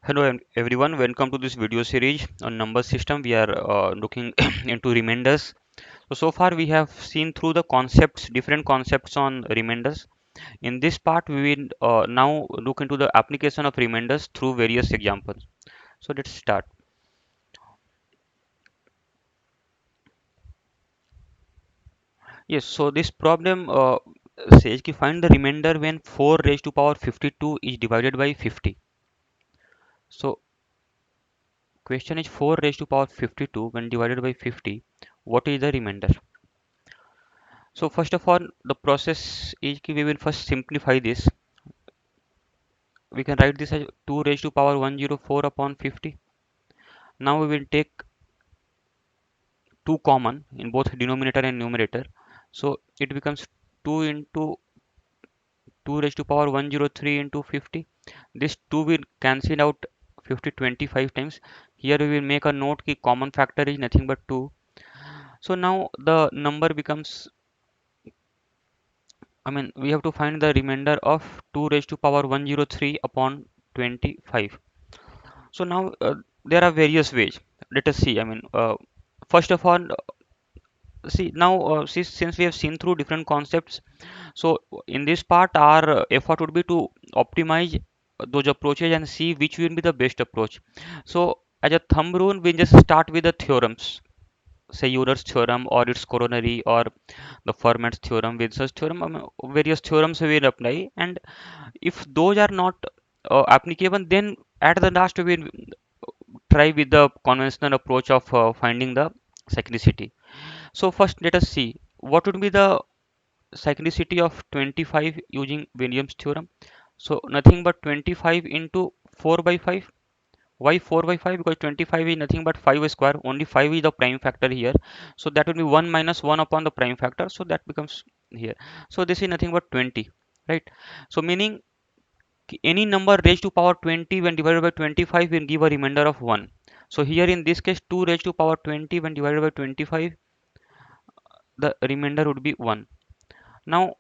Hello everyone, welcome to this video series on number system. We are looking into remainders. So far we have seen through the concepts, different concepts on remainders. In this part we will now look into the application of remainders through various examples. So let's start. Yes, so this problem says ki find the remainder when 4 raised to power 52 is divided by 50. So question is 4 raised to power 52 when divided by 50, what is the remainder? So first of all, the process is ki we will first simplify this. We can write this as 2 raised to power 104 upon 50. Now we will take 2 common in both denominator and numerator. So it becomes 2 into 2 raised to power 103 into 50. This 2 will cancel out 50 25 times. Here we will make a note ki common factor is nothing but 2. So now the number becomes, we have to find the remainder of 2 raised to power 103 upon 25. So now there are various ways. Let us see. First of all, see now since we have seen through different concepts, so in this part our effort would be to optimize those approaches and see which will be the best approach. So as a thumb rule, we just start with the theorems. Say Euler's theorem or its corollary or the Fermat's theorem, Winsor's theorem, various theorems we will apply, and if those are not applicable, then at the last we will try with the conventional approach of finding the cyclicity. So first let us see what would be the cyclicity of 25 using Williams theorem. So nothing but 25 into 4 by 5. Why 4 by 5? Because 25 is nothing but 5 square. Only 5 is the prime factor here. So that will be 1 minus 1 upon the prime factor. So that becomes here. So this is nothing but 20, right? So meaning any number raised to power 20 when divided by 25 will give a remainder of 1. So here in this case 2 raised to power 20 when divided by 25, the remainder would be 1. Now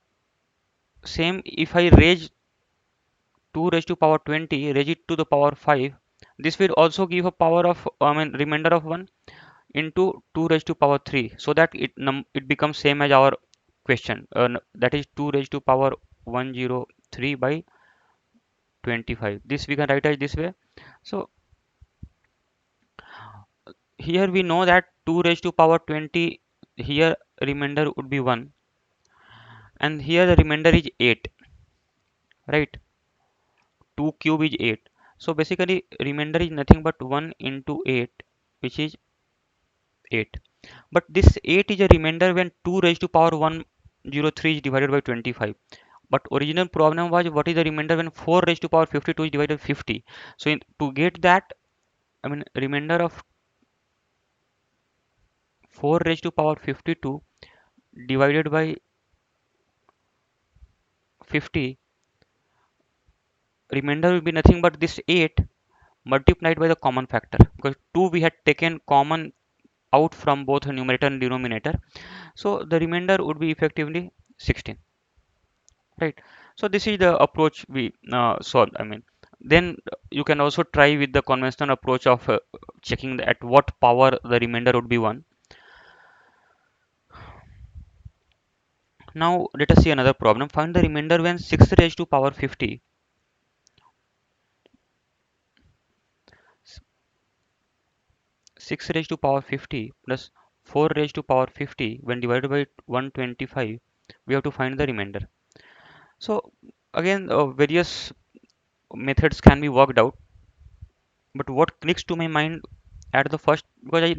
same if I raise 2 raised to power 20, raise it to the power 5, this will also give a power of remainder of 1 into 2 raised to power 3, so that it becomes same as our question, that is 2 raised to power 103 by 25. This we can write as this way. So here we know that 2 raised to power 20, here remainder would be 1, and here the remainder is 8, right? 2 cube is 8. So basically remainder is nothing but 1 into 8, which is 8. But this 8 is a remainder when 2 raised to power 103 is divided by 25. But original problem was what is the remainder when 4 raised to power 52 is divided by 50. So to get that, remainder of 4 raised to power 52 divided by 50, remainder will be nothing but this 8 multiplied by the common factor, because 2 we had taken common out from both numerator and denominator. So the remainder would be effectively 16, right? So this is the approach we solved. Then you can also try with the conventional approach of checking at what power the remainder would be 1. Now let us see another problem. Find the remainder when 6 raised to power 50, 6 raised to power 50 plus 4 raised to power 50 when divided by 125, we have to find the remainder. So again, various methods can be worked out, but what clicks to my mind at the first, because I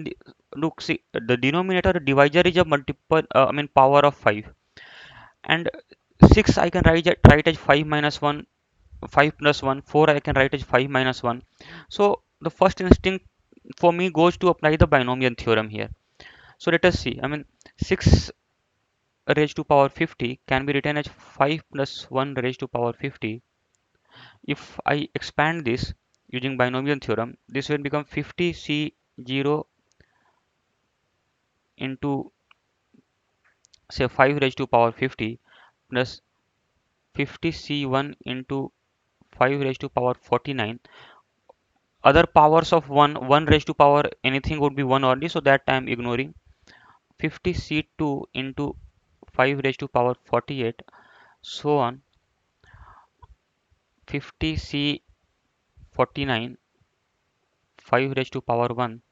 look, see the denominator divisor is a multiple, power of 5, and 6 I can write as 5 minus 1, 5 plus 1, 4 I can write as 5 minus 1. So the first instinct for me goes to apply the binomial theorem here. So let us see. 6 raised to power 50 can be written as 5 plus 1 raised to power 50. If I expand this using binomial theorem, this will become 50c0 into say 5 raised to power 50 plus 50c1 into 5 raised to power 49. other powers of 1 raised to power anything would be 1 only, so that I am ignoring. 50c2 into 5 raised to power 48, so on. 50c49 5 raised to power 1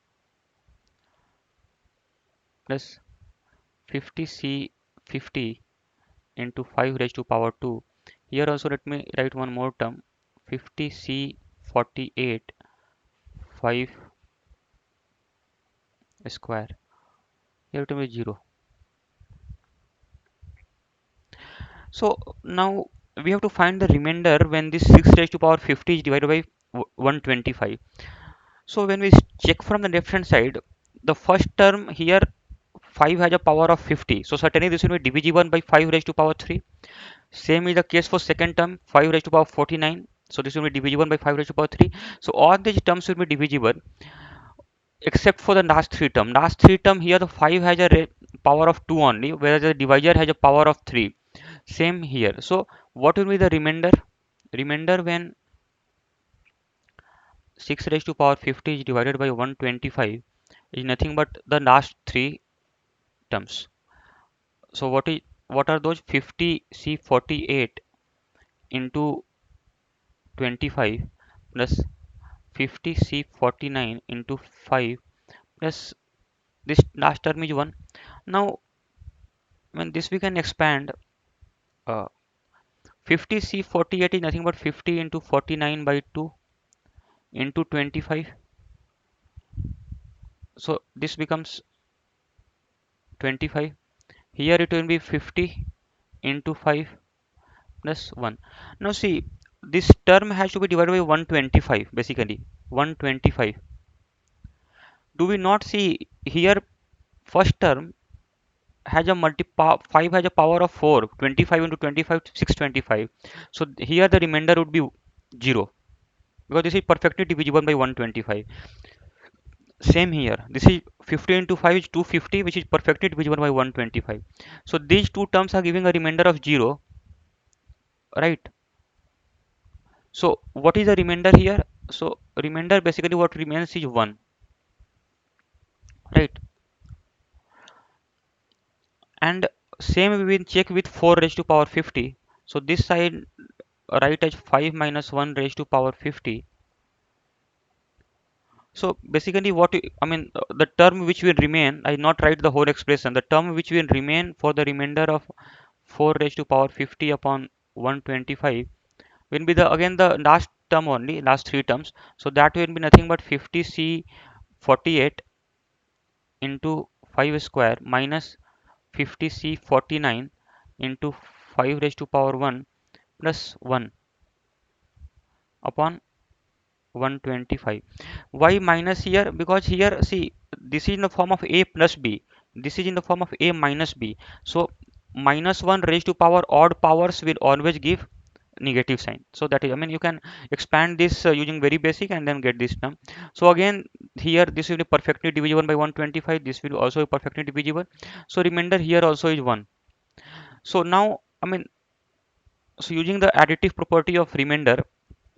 plus 50c50 into 5 raised to power 2. Here also let me write one more term, 50c48 5 square. Here it will be 0. So now we have to find the remainder when this 6 raised to power 50 is divided by 125. So when we check from the left hand side, the first term here 5 has a power of 50. So certainly this will be divisible by 5 raised to power 3. Same is the case for second term 5 raised to power 49. So this will be divisible by 5 raised to power 3. So all these terms will be divisible except for the last three term. Last three term here the 5 has a power of 2 only, whereas the divisor has a power of 3. Same here. So what will be the remainder? Remainder when 6 raised to power 50 is divided by 125 is nothing but the last three terms. So what are those? 50c48 into 25 plus 50c49 into 5 plus this last term is 1. Now when this we can expand, 50c48 is nothing but 50 into 49 by 2 into 25. So this becomes 25. Here it will be 50 into 5 plus 1. Now see, this term has to be divided by 125 basically. 125. Do we not see here first term has a 5 has a power of 4. 25 into 25 625. So here the remainder would be 0 because this is perfectly divisible by 125. Same here. This is 50 into 5 is 250, which is perfectly divisible by 125. So these two terms are giving a remainder of 0, right? So what is the remainder here? So remainder basically what remains is 1, right? And same we will check with 4 raised to power 50. So this side write as 5 minus 1 raised to power 50. So basically I mean the term which will remain, I not write the whole expression. The term which will remain for the remainder of 4 raised to power 50 upon 125 will be the again the last term only, last three terms. So that will be nothing but 50c48 into 5 square minus 50c49 into 5 raised to power 1 plus 1 upon 125. Why minus here? Because here see this is in the form of a plus b, this is in the form of a minus b. So minus 1 raised to power odd powers will always give negative sign. So that is, I mean, you can expand this using very basic and then get this term. So again here this will be perfectly divisible by 125, this will also be perfectly divisible. So remainder here also is 1. So now I mean, so using the additive property of remainder,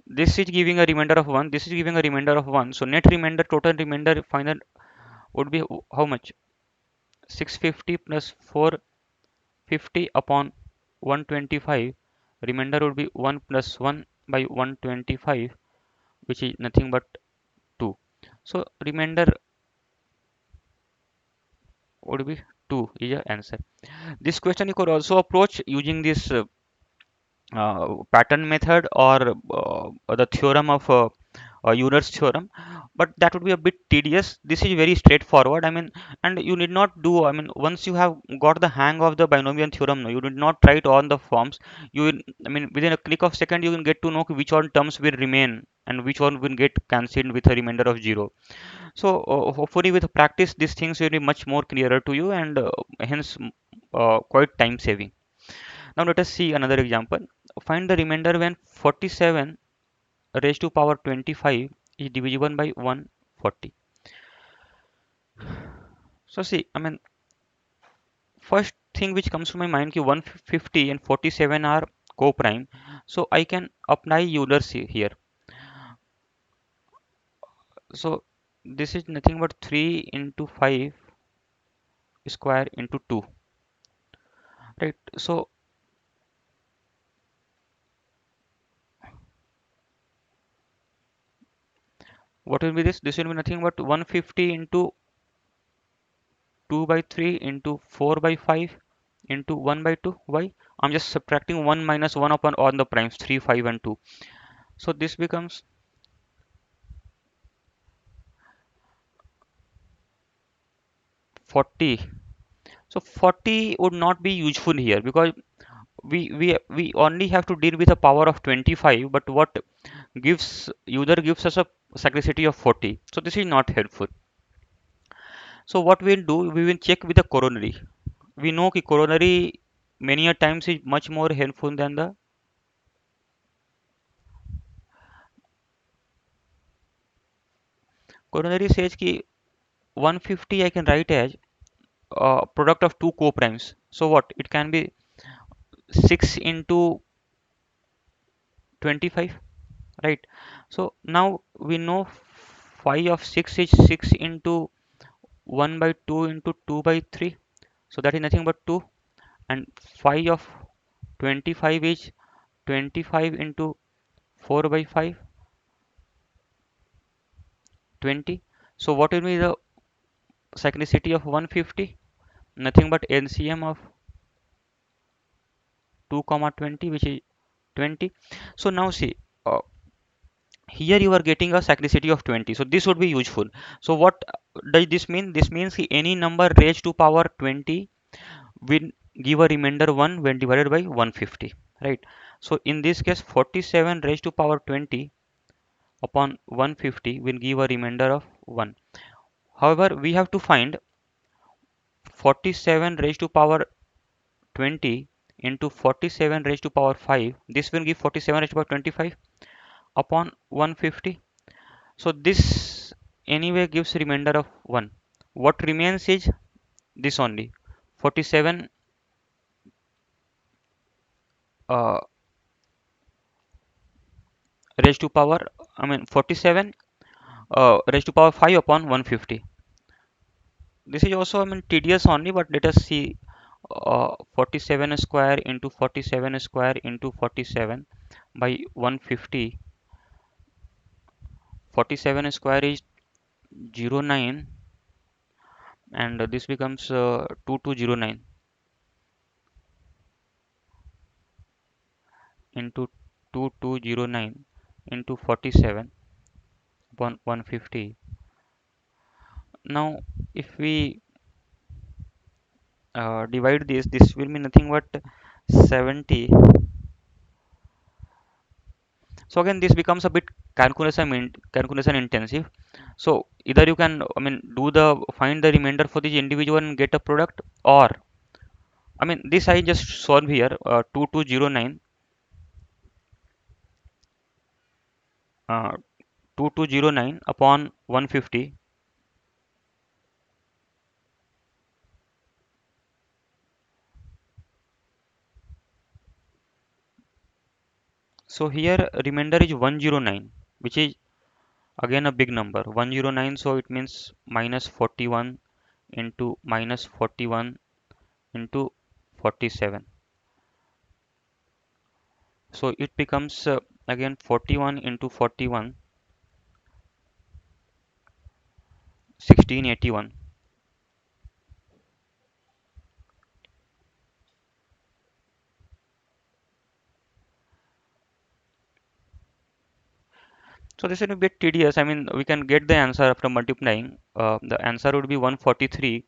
this is giving a remainder of 1, this is giving a remainder of 1. So net remainder, total remainder final would be how much? 650 plus 450 upon 125. Remainder would be 1 plus 1 by 125, which is nothing but 2. So remainder would be 2 is the answer. This question you could also approach using this pattern method or the theorem of Euler's theorem, but that would be a bit tedious. This is very straightforward. I mean, and you need not do. I mean, once you have got the hang of the binomial theorem, no, you need not write on the forms. You, I mean, within a click of second, you can get to know which one terms will remain and which one will get cancelled with a remainder of 0. So hopefully, with practice, these things will be much more clearer to you and hence quite time saving. Now let us see another example. Find the remainder when 47 raised to power 25 is divisible by 140. So see, I mean, first thing which comes to my mind is 150 and 47 are co-prime. So I can apply Euler's here. So this is nothing but 3 into 5 square into 2, right? So what will be this? This will be nothing but 150 into 2 by 3 into 4 by 5 into 1 by 2. Why? I'm just subtracting 1 minus 1 upon all the primes 3, 5 and 2. So this becomes 40. So 40 would not be useful here because we only have to deal with a power of 25, but what gives user gives us a cyclicity of 40. So this is not helpful. So what we'll do, we will check with the coronary. We know कि coronary many a times is much more helpful than the coronary says कि 150 I can write as product of two co-primes. So what? It can be 6 into 25, right? So now we know phi of 6 is 6 into 1 by 2 into 2 by 3. So that is nothing but 2. And phi of 25 is 25 into 4 by 5, 20. So what will be the cyclicity of 150? Nothing but LCM of 2 comma 20, which is 20. So now see, uh, here you are getting a cyclicity of 20. So this would be useful. So what does this mean? This means any number raised to power 20 will give a remainder 1 when divided by 150, right? So in this case 47 raised to power 20 upon 150 will give a remainder of 1. However, we have to find 47 raised to power 20 into 47 raised to power 5. This will give 47 raised to power 25 upon 150. So this anyway gives remainder of 1. What remains is this only, 47 uh, raised to power, 47 raised to power 5 upon 150. This is also tedious only, but let us see, 47 square into 47 square into 47 by 150. 47 square is 09, and this becomes 2209 into 2209 into 47 upon 150. Now if we divide this will be nothing but 70. So again this becomes a bit calculation intensive. So either you can do the find the remainder for this individual and get a product, or this I just solve here, 2209 uh, 2209 upon 150. So here remainder is 109, which is again a big number, 109. So it means minus 41 into minus 41 into 47. So it becomes again 41 into 41, 1681. So this is a bit tedious. We can get the answer after multiplying. The answer would be 143.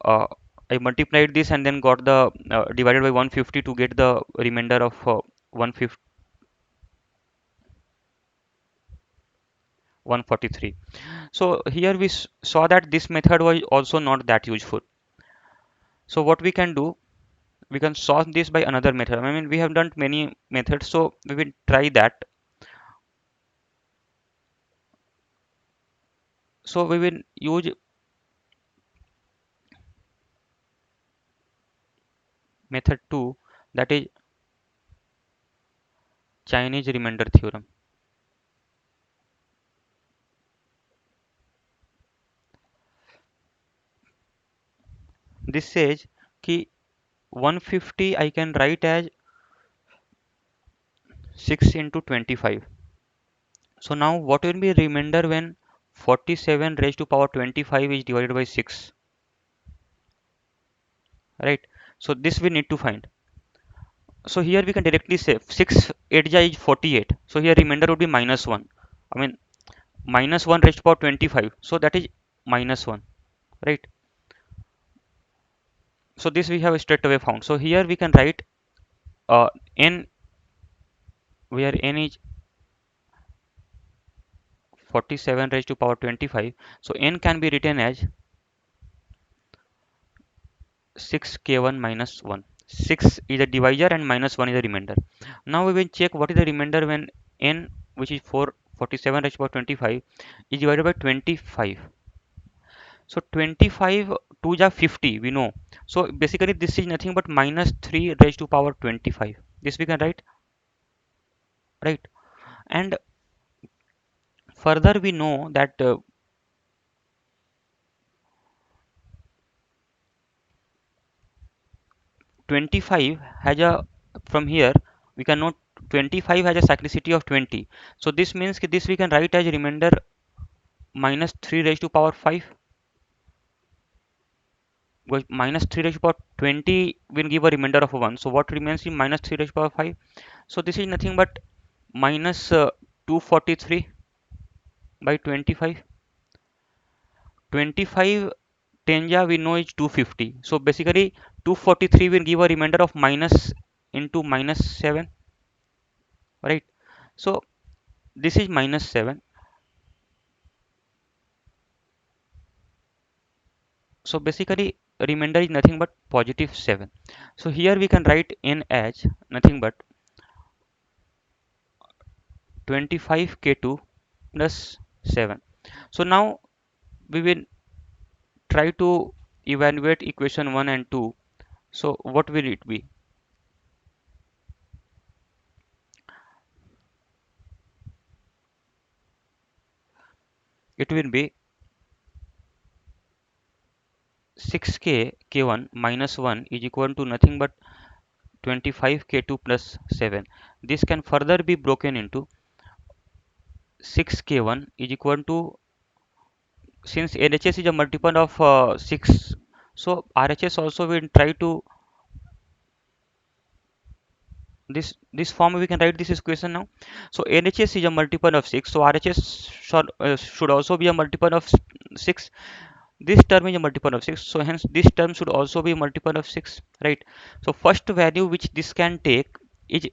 Uh, I multiplied this and then got the divided by 150 to get the remainder of 150, 143. So here we saw that this method was also not that useful. So what we can do, we can solve this by another method. We have done many methods, so we will try that. So we will use method 2, that is Chinese remainder theorem. this says कि 150 I can write as 6 into 25. So now what will be remainder when 47 raised to power 25 is divided by 6, right? So this we need to find. So here we can directly say 6 8 ja is 48. So here remainder would be minus 1. I mean minus 1 raised to power 25. So that is minus 1, right? So this we have straight away found. So here we can write n, where n is 47 raised to power 25. So n can be written as 6k1 minus 1. 6 is a divisor and minus 1 is a remainder. Now we will check what is the remainder when n, which is 47 raised to power 25, is divided by 25. So 25 2 ja 50 we know. So basically this is nothing but minus 3 raised to power 25. This we can write, right? And further we know that 25 has a, from here we can note 25 has a cyclicity of 20. So this means that this we can write as remainder minus 3 raised to power 5, because minus 3 raised to power 20 will give a remainder of 1. So what remains in minus 3 raised to power 5? So this is nothing but minus 243 by 25. 25 Tenja we know is 250. So basically 243 will give a remainder of minus into minus 7, right? So this is minus 7. So basically remainder is nothing but positive 7. So here we can write n as nothing but 25k2 plus 7. So now we will try to evaluate equation 1 and 2. So what will it be? It will be 6k k1 minus 1 is equal to nothing but 25k2 plus 7. This can further be broken into 6k1 is equal to, since LHS is a multiple of 6, so RHS also will try to this form we can write this equation now. So LHS is a multiple of 6, so RHS should also be a multiple of 6. This term is a multiple of 6, so hence this term should also be a multiple of 6, right? So first value which this can take is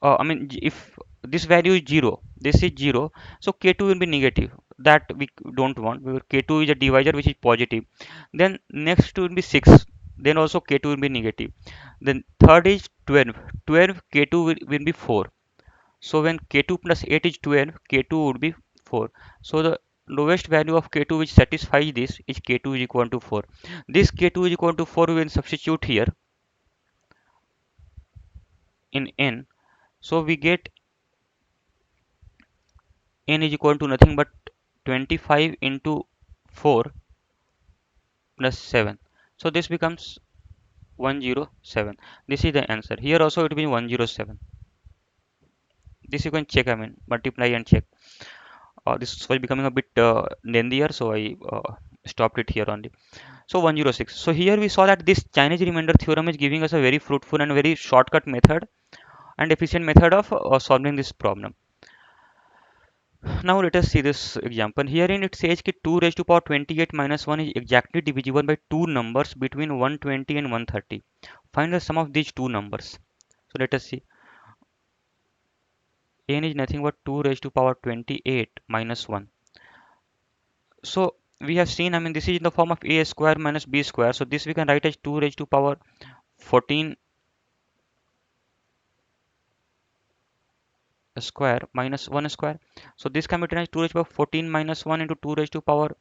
I mean, if this value is 0, this is 0, so K2 will be negative. That we don't want, because K2 is a divisor which is positive. Then next will be 6, then also K2 will be negative. Then third is 12, 12 K2 will be 4. So when K2 plus 8 is 12, K2 would be 4. So the lowest value of K2 which satisfies this is K2 is equal to 4. This K2 is equal to 4 we will substitute here in N. So we get N is equal to nothing but 25 into 4 plus 7. So this becomes 107. This is the answer. Here also it will be 107. This you can check, I mean, multiply and check. This was becoming a bit lengthier, so I stopped it here only. So 106. So here we saw that this Chinese remainder theorem is giving us a very fruitful and very shortcut method and efficient method of solving this problem. Now let us see this example. Herein it says that 2 raised to power 28 minus 1 is exactly divisible by two numbers between 120 and 130. Find the sum of these two numbers. So let us see. N is nothing but 2 raised to power 28 minus 1. So we have seen, I mean, this is in the form of a square minus b square. So this we can write as 2 raised to power 14 square minus 1 square. So this can be written as 2 raised to power 14 minus 1 into 2 raised to power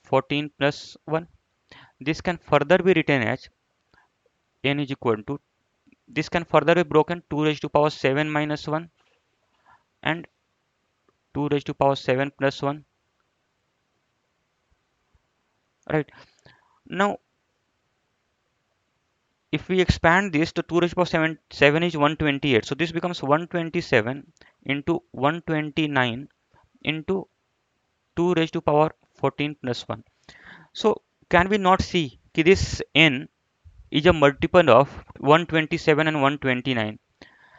14 plus 1. This can further be written as n is equal to, this can further be broken 2 raised to power 7 minus 1 and 2 raised to power 7 plus 1, right? Now if we expand this, the 2 raised to power 7 is 128. So this becomes 127 into 129 into 2 raised to power 14 plus 1. So can we not see that this n is a multiple of 127 and 129?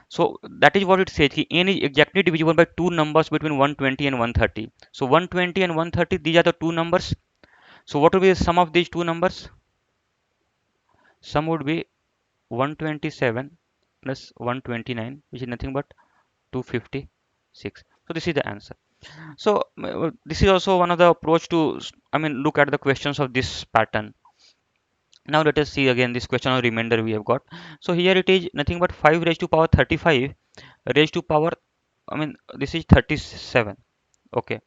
So that is what it says. Ki n is exactly divisible by two numbers between 120 and 130. So 120 and 130, these are the two numbers. So what will be the sum of these two numbers? Sum would be 127 plus 129, which is nothing but 256. So this is the answer. So this is also one of the approach to, I mean, look at the questions of this pattern. Now let us see again this question of remainder we have got. So here it is nothing but 5 raised to power 35 raised to power, I mean, this is 37. Okay.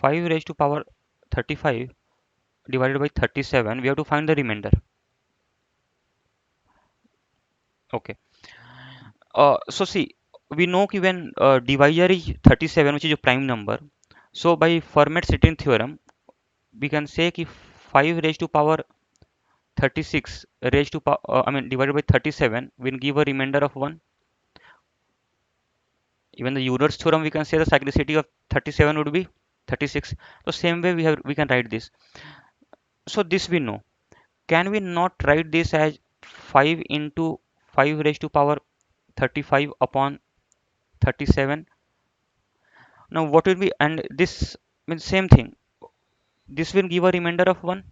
5 raised to power 35 divided by 37. We have to find the remainder. Okay. So see, we know कि when divisor is 37, which is a prime number. So by Fermat-Sittin theorem, we can say कि 5 raised to power 36 raised to power, I mean, divided by 37 will give a remainder of 1. Even the Euler's theorem, we can say the cyclicity of 37 would be 36. So same way we can write this. So this we know. Can we not write this as 5 into 5 raised to power 35 upon 37? Now what will be, and this means same thing. This will give a remainder of 1.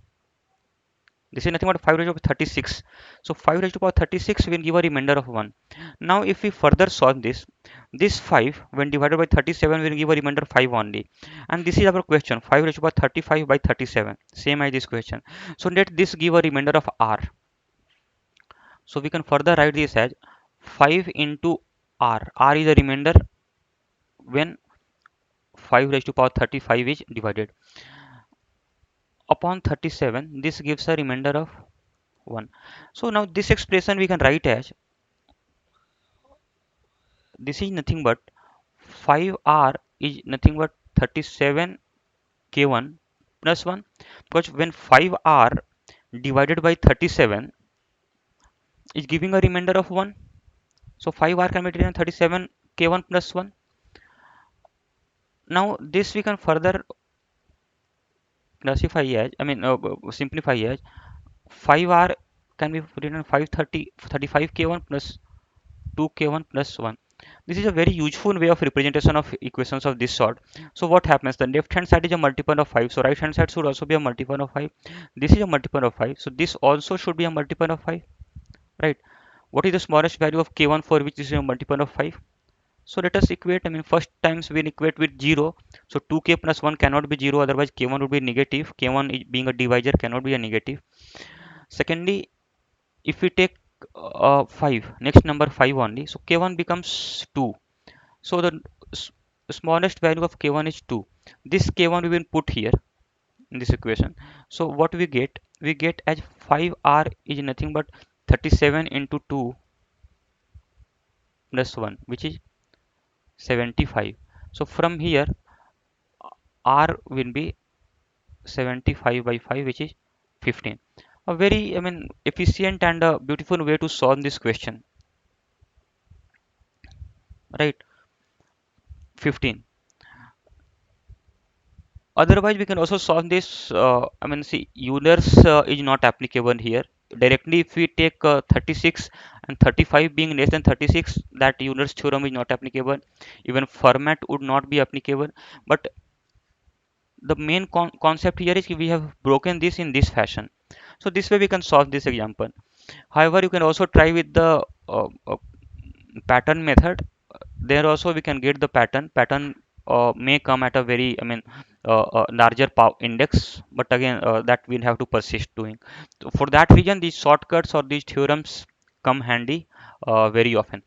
This is nothing but 5 raised to power 36. So 5 raised to power 36 will give a remainder of 1. Now if we further solve this, this 5 when divided by 37 will give a remainder 5 only. And this is our question, 5 raised to power 35 by 37. Same as this question. So let this give a remainder of r. So we can further write this as 5 into r. R is the remainder when 5 raised to power 35 is divided. Upon 37, this gives a remainder of 1. So now this expression we can write as, this is nothing but 5r is nothing but 37 k1 plus 1, because when 5r divided by 37 is giving a remainder of 1. So 5r can be written 37 k1 plus 1. Now this we can further classify as, I mean, simplify as 5r can be written 535 k1 plus 2 k1 plus 1. This is a very useful way of representation of equations of this sort. So what happens? The left hand side is a multiple of 5. So right hand side should also be a multiple of 5. This is a multiple of 5. So this also should be a multiple of 5. Right? What is the smallest value of k1 for which this is a multiple of 5? So let us equate. I mean, first times we equate with 0. So 2k plus 1 cannot be 0. Otherwise k1 would be negative. K1 being a divisor cannot be a negative. Secondly, if we take 5, next number 5 only. So k1 becomes 2. So the smallest value of k1 is 2. This k1 we will put here in this equation. So what we get? We get as 5r is nothing but 37 into 2 plus 1, which is 75. So from here, r will be 75 by 5, which is 15. A very, I mean, efficient and a beautiful way to solve this question, right? 15. Otherwise, we can also solve this. I mean, see, Euler's is not applicable here. Directly, if we take 36 and 35 being less than 36, that Euler's theorem is not applicable. Even Fermat would not be applicable. But the main concept here is we have broken this in this fashion. So this way we can solve this example. However, you can also try with the pattern method. There also we can get the pattern may come at a very, I mean, larger power index, but again that we'll have to persist doing. So for that reason these shortcuts or these theorems come handy very often.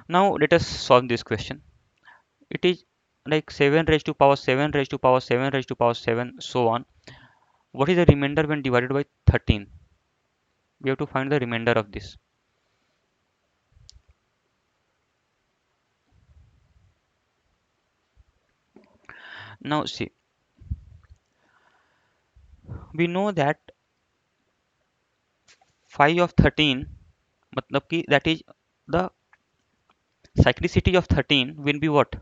Now let us solve this question. It is like 7 raised to power 7 raised to power 7 raised to power 7, so on. What is the remainder when divided by 13? We have to find the remainder of this. Now see, we know that phi of 13 matlab ki that is the cyclicity of 13 will be what?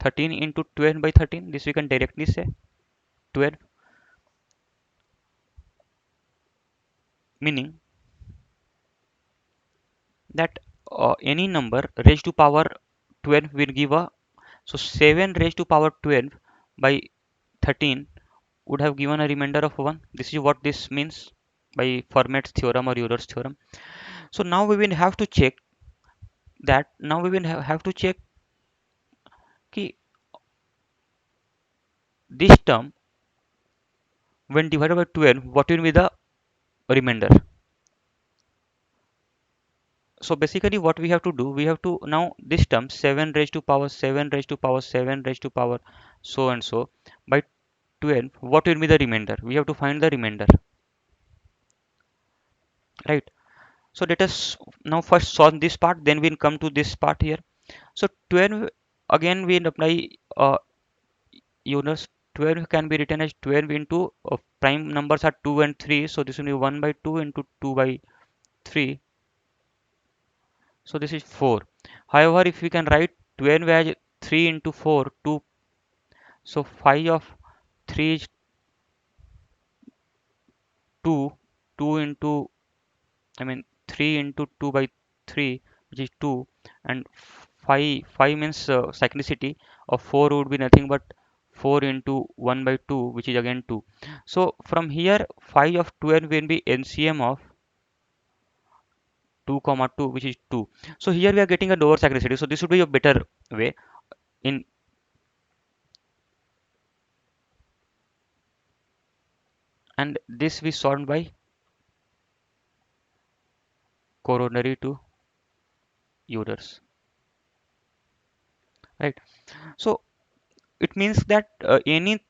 13 into 12 by 13. This we can directly say 12, meaning that any number raised to power 12 will give a, so 7 raised to power 12 by 13 would have given a remainder of 1. This is what this means by Fermat's theorem or Euler's theorem. So now we will have to check that, now we will have to check ki this term when divided by 12 what will be the remainder. So basically what we have to do, we have to now this term 7 raised to power 7 raised to power 7 raised to power so and so by 12 what will be the remainder, we have to find the remainder, right? So let us now first solve this part, then we'll come to this part here. So 12 again we'll apply Euler's. 12 can be written as 12 into prime numbers are 2 and 3, so this will be 1 by 2 into 2 by 3, so this is 4. However, if we can write 12 as 3 into 4, 2, so phi of 3 is 2, 2 into, I mean 3 into 2 by 3, which is 2, and phi means cyclicity of 4 would be nothing but 4 into 1 by 2, which is again 2. So from here phi of 12 will be NCM of 2 comma 2, which is 2. So here we are getting a lower cyclicity, so this would be a better way in, and this we solved by corollary to Euler's, right? So it means that any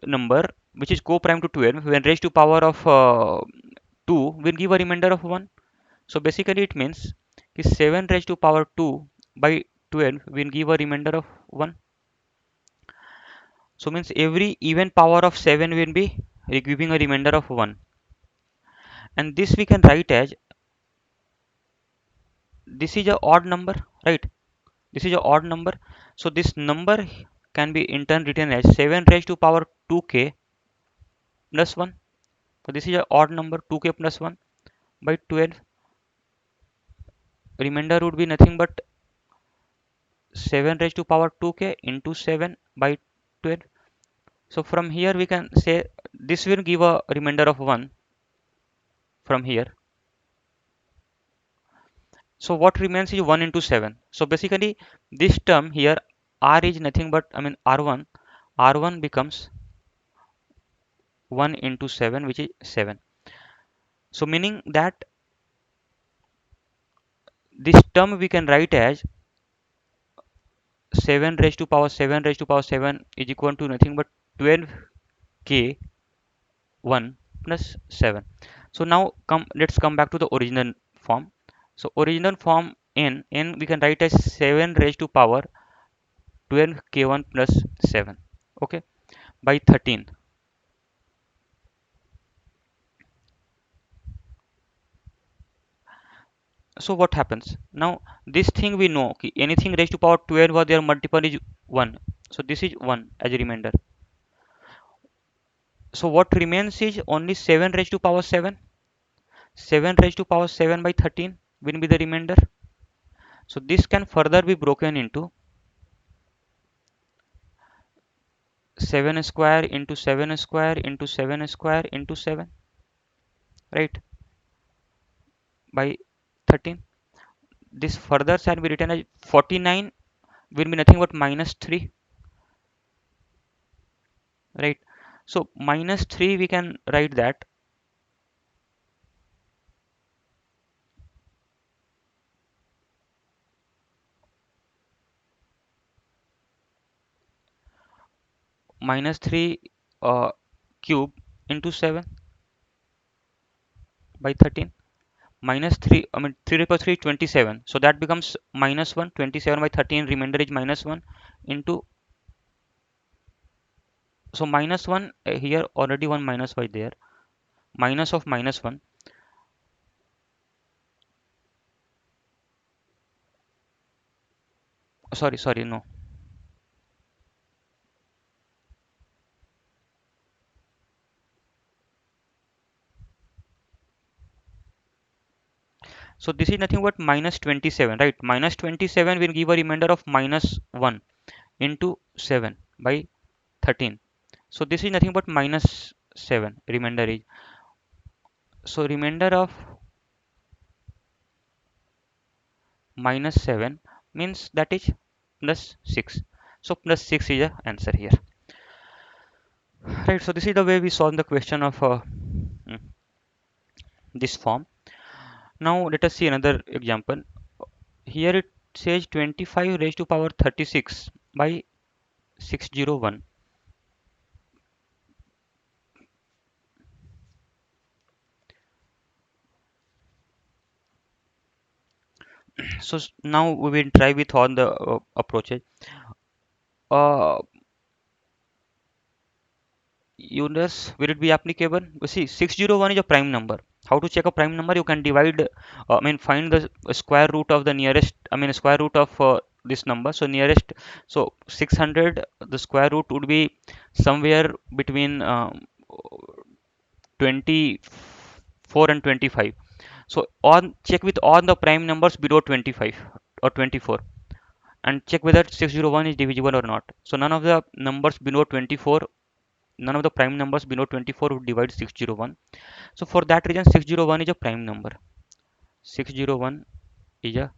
number which is co-prime to 12 when raised to power of 2 will give a remainder of 1. So basically it means is 7 raised to power 2 by 12 will give a remainder of 1. So means every even power of 7 will be giving a remainder of 1. And this we can write as, this is a odd number, right? This is a odd number. So this number can be in turn written as 7 raised to power 2k plus 1. So this is a odd number 2k plus 1 by 12. Remainder would be nothing but 7 raised to power 2k into 7 by 12. So from here we can say this will give a remainder of 1 from here. So what remains is 1 into 7. So basically this term here r is nothing but, I mean r1, r1 becomes 1 into 7, which is 7. So meaning that this term we can write as 7 raised to power 7 raised to power 7 is equal to nothing but 12k 1 plus 7. So now let's come back to the original form. So original form n we can write as 7 raised to power 12k1 plus 7, okay, by 13. So what happens now, this thing we know कि anything raised to power 12 or their multiple is 1, so this is 1 as a remainder. So what remains is only 7 raised to power 7. 7 raised to power 7 by 13 will be the remainder. So this can further be broken into 7 square into 7 square into 7 square into 7, right, by 13. This further shall be written as 49 will be nothing but minus 3, right? So minus 3 we can write that minus 3 cube into 7 by 13, minus 3, I mean 3 raised to 3 27, so that becomes minus 1, 27 by 13 remainder is minus 1 into So minus 1 here already one minus was there. Minus of minus 1. Sorry, no. So this is nothing but minus 27, right? Minus 27 will give a remainder of minus 1 into 7 by 13. So this is nothing but minus 7 remainder is. So remainder of minus 7 means that is plus 6. So plus 6 is the answer here. Right, so this is the way we solve the question of this form. Now let us see another example. Here it says 25 raised to power 36 by 601. So now we will try with all the approaches. Uh, Units, will it be applicable? You see, 601 is a prime number. How to check a prime number? You can divide, find the square root of the nearest, square root of this number. So nearest, so 600, the square root would be somewhere between 24 and 25. So on check with all the prime numbers below 25 or 24 and check whether 601 is divisible or not. So none of the numbers below 24, none of the prime numbers below 24 would divide 601. So for that reason 601 is a prime number. 601 is a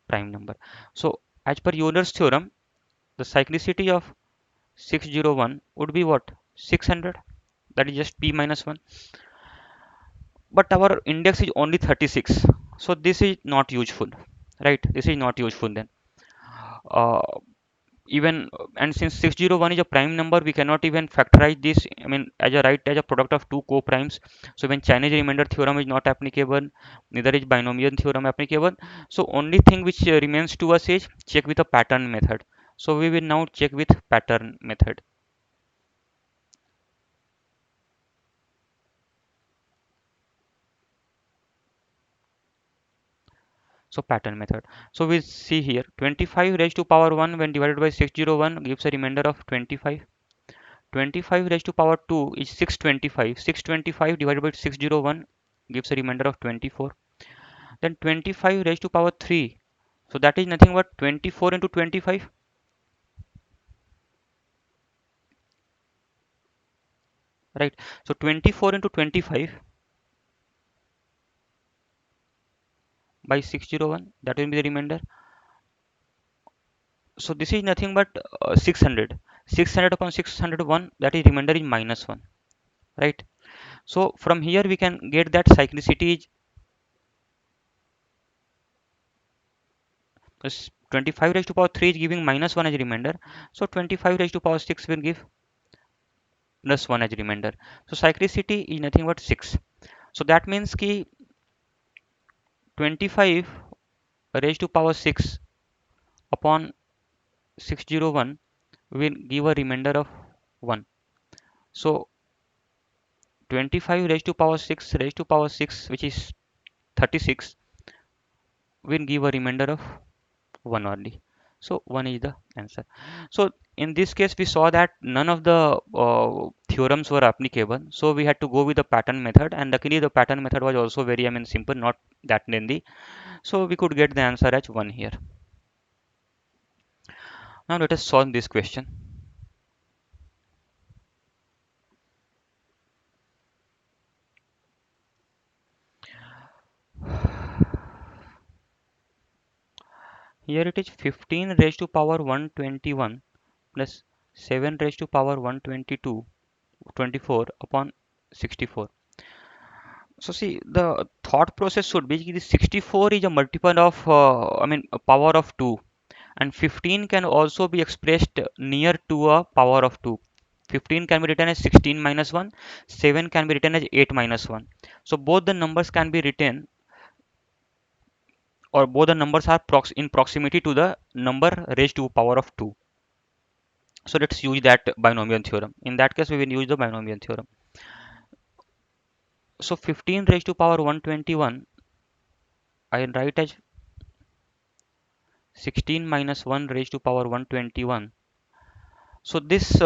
prime number. So as per Euler's theorem, the cyclicity of 601 would be what? 600. That is just p minus 1. But our index is only 36. So this is not useful, right? This is not useful then. Uh, Even and since 601 is a prime number, we cannot even factorize this, as a right as a product of two co-primes. So when Chinese remainder theorem is not applicable, neither is binomial theorem applicable. So only thing which remains to us is check with a pattern method. So we will now check with pattern method. So pattern method. So we see here 25 raised to power 1 when divided by 601 gives a remainder of 25. 25 raised to power 2 is 625. 625 divided by 601 gives a remainder of 24. Then 25 raised to power 3. So that is nothing but 24 into 25. Right. So 24 into 25 by 601. That will be the remainder. So this is nothing but 600. 600 upon 601. That is remainder is minus 1. Right. So from here we can get that cyclicity is 25 raised to power 3 is giving minus 1 as a remainder. So 25 raised to power 6 will give plus 1 as remainder. So cyclicity is nothing but 6. So that means ki 25 raised to power 6 upon 601 will give a remainder of 1. So 25 raised to power 6 raised to power 6, which is 36, will give a remainder of 1 only. So 1 is the answer. So in this case we saw that none of the theorems were applicable. So we had to go with the pattern method, and luckily the pattern method was also very simple, not that lengthy. So we could get the answer as 1 here. Now let us solve this question. Here it is 15 raised to power 121 plus 7 raised to power 122 24 upon 64. So see, the thought process should be the 64 is a multiple of a power of 2, and 15 can also be expressed near to a power of 2. 15 can be written as 16 minus 1, 7 can be written as 8 minus 1. So both the numbers can be written, or both the numbers are in proximity to the number raised to power of 2. So let's use that binomial theorem. In that case, we will use the binomial theorem. So 15 raised to power 121, I write as 16 minus 1 raised to power 121. So this,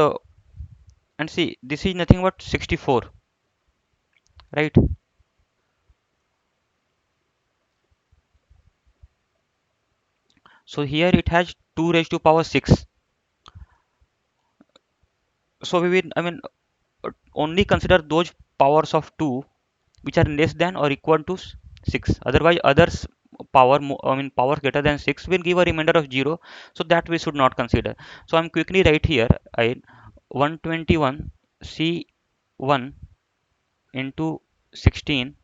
and see, this is nothing but 64, right? So here it has 2 raised to power 6. So we will, I mean, only consider those powers of 2 which are less than or equal to 6. Otherwise, others power, I mean, powers greater than 6 will give a remainder of 0. So that we should not consider. So I'm quickly write here, I 121 C1 into 16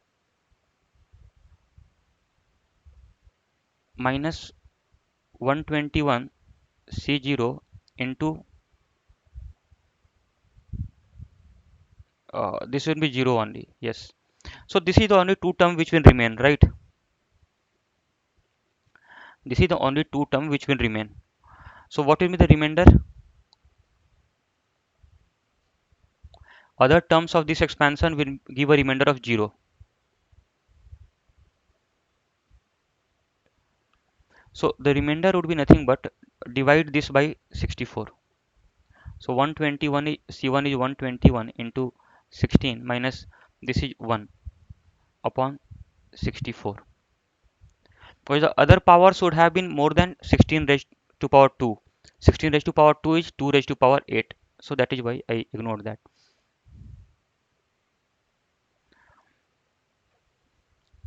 minus 121 C0 into this will be 0 only. Yes. So this is the only two term which will remain, right? This is the only two term which will remain. So what will be the remainder? Other terms of this expansion will give a remainder of 0. So the remainder would be nothing but divide this by 64. So 121 is, C1 is 121 into 16 minus this is 1 upon 64. Because the other power should have been more than 16 raised to power 2. 16 raised to power 2 is 2 raised to power 8. So that is why I ignored that.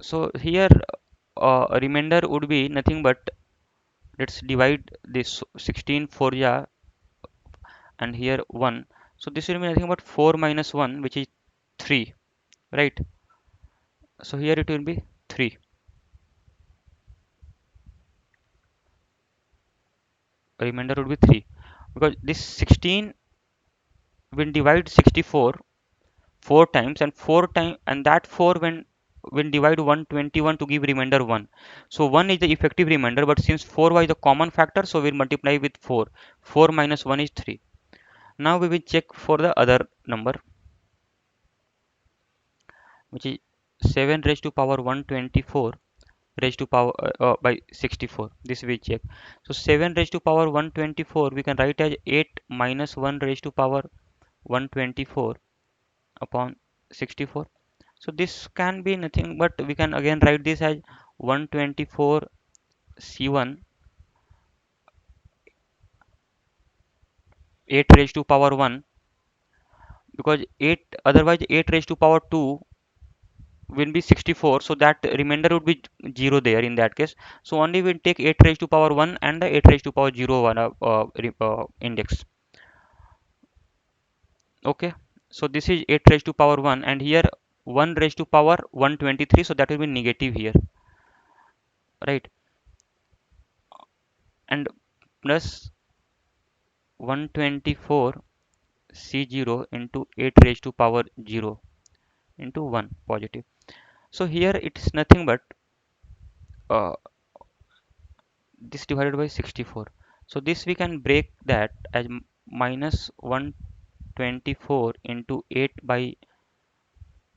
So here a remainder would be nothing but, let's divide this 16 4 yeah, and here 1. So this will be nothing but 4 minus 1, which is 3, right? So here it will be 3. Remainder would be 3, because this 16 will divide 64 4 times, and 4 times, and that 4 when divide 121 to give remainder 1. So 1 is the effective remainder, but since 4 was the common factor, so we'll multiply with 4. 4 minus 1 is 3. Now we will check for the other number, which is 7 raised to power 124 raised to power by 64. This we check. So 7 raised to power 124 we can write as 8 minus 1 raised to power 124 upon 64. So this can be nothing but we can again write this as 124 C1 8 raised to power 1, because 8, otherwise 8 raised to power 2 will be 64, so that remainder would be 0 there in that case. So only we'll take 8 raised to power 1 and the 8 raised to power 0 1 index. Okay, so this is 8 raised to power 1, and here 1 raised to power 123, so that will be negative here, right? And plus 124 C0 into 8 raised to power 0 into 1 positive. So here it's nothing but uh, this divided by 64. So this we can break that as minus 124 into 8 by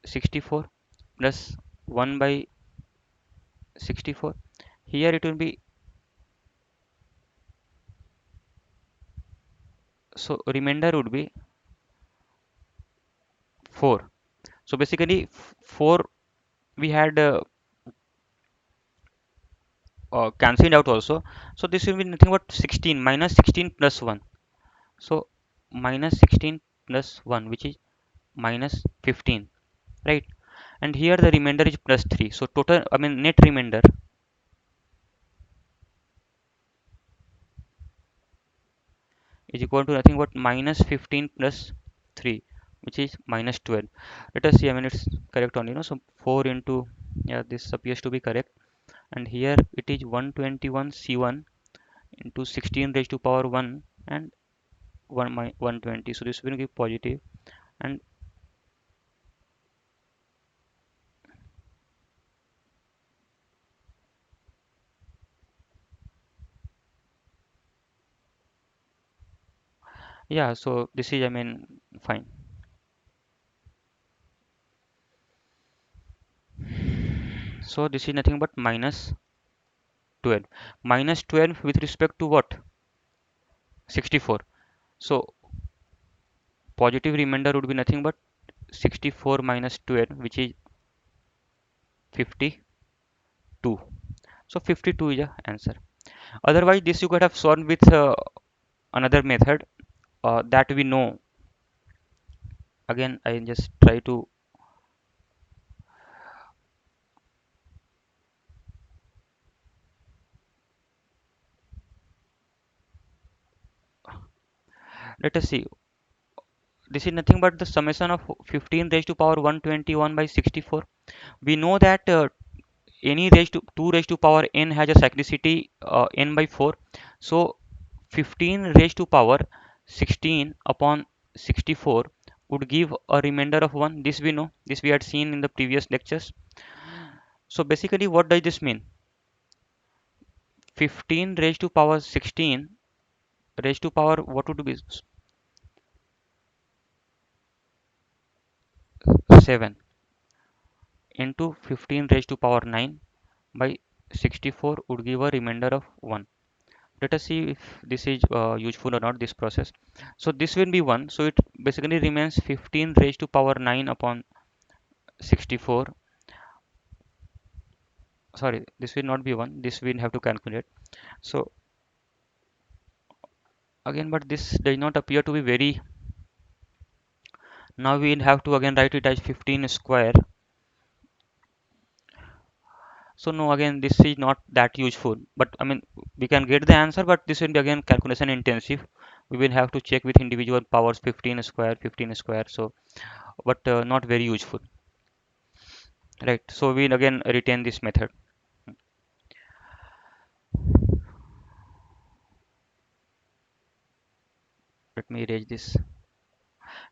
64 plus 1 by 64. Here it will be, so remainder would be 4. So basically 4 we had cancelled out also. So this will be nothing but 16 minus 16 plus 1. So minus 16 plus 1, which is minus 15, right? And here the remainder is plus 3. So total, I mean, net remainder is equal to nothing but minus 15 plus 3, which is minus 12. Let us see, I mean, it's correct only, so 4 into, yeah, this appears to be correct. And here it is 121 C1 into 16 raised to power 1 and 120. So this will give positive, and Yeah, so this is, I mean, fine. So this is nothing but minus 12. Minus 12 with respect to what? 64. So positive remainder would be nothing but 64 minus 12, which is 52. So 52 is the answer. Otherwise, this you could have solved with another method that we know. Again, I just try to, let us see. This is nothing but the summation of 15 raised to power 121 by 64. We know that any raised to 2 raised to power n has a cyclicity n by 4. So 15 raised to power 16 upon 64 would give a remainder of 1. This we know. This we had seen in the previous lectures. So basically, what does this mean? 15 raised to power 16 raised to power what would be 7 into 15 raised to power 9 by 64 would give a remainder of 1. Let us see if this is useful or not, this process. So this will be 1, so it basically remains 15 raised to power 9 upon 64. Sorry, this will not be 1, this we'll have to calculate. So again, but this does not appear to be very. Now we'll have to again write it as 15 square. So no, again, this is not that useful, but I mean, we can get the answer, but this will be again calculation intensive. We will have to check with individual powers, 15 square, 15 square. So but not very useful, right? So we'll again retain this method. Let me erase this.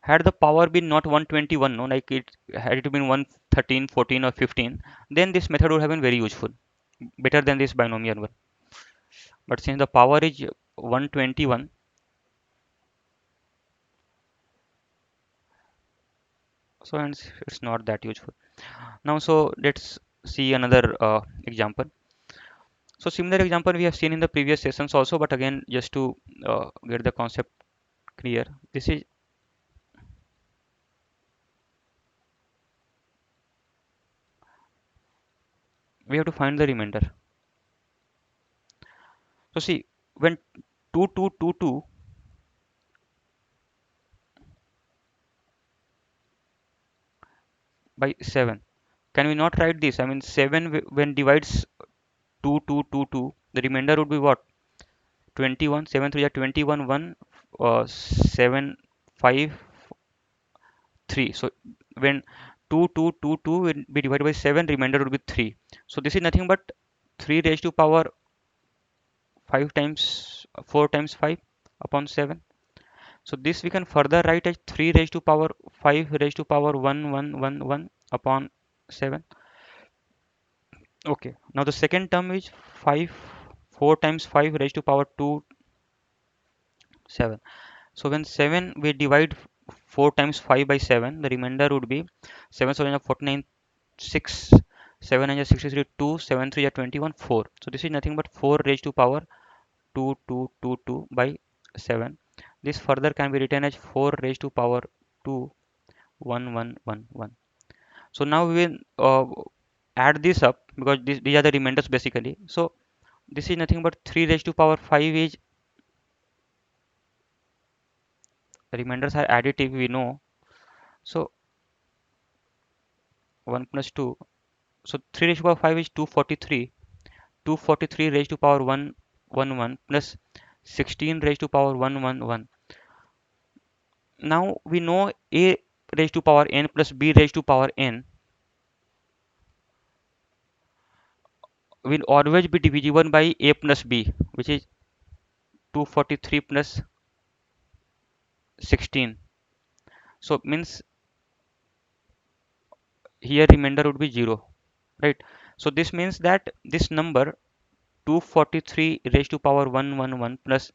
Had the power been not 121, no, like it had it been 113, 14 or 15, then this method would have been very useful, better than this binomial one. But since the power is 121, so it's not that useful. Now, so let's see another example. So similar example we have seen in the previous sessions also, but again, just to get the concept clear, this is we have to find the remainder. So see, when 2222 by 7, can we not write this? I mean, 7 when divides 2222, the remainder would be what? 21. 7 3 are 21, 1, 7, 5, 3. So when 2222 will be divided by 7, remainder would be 3. So this is nothing but 3 raised to power 5 times 4 times 5 upon 7. So this we can further write as 3 raised to power 5 raised to power 1 upon 7. Okay, now the second term is 5 4 times 5 raised to power 2 7. So when 7 we divide 4 times 5 by 7, the remainder would be 7 7 are 49, 6, 7 9 are 63, 2, 7 3 are 21, 4. So this is nothing but 4 raised to power 2 2 2 2 by 7. This further can be written as 4 raised to power 2 1 1 1 1. So now we will add this up because these are the remainders basically. So this is nothing but 3 raised to power 5 is remainders are additive, we know. So 1 plus 2. So 3 raised to power 5 is 243. 243 raised to power 111 plus 16 raised to power 111. Now we know a raised to power n plus b raised to power n will always be divisible by a plus b, which is 243 plus 16. So means here remainder would be 0, right? So this means that this number 243 raised to power 111 plus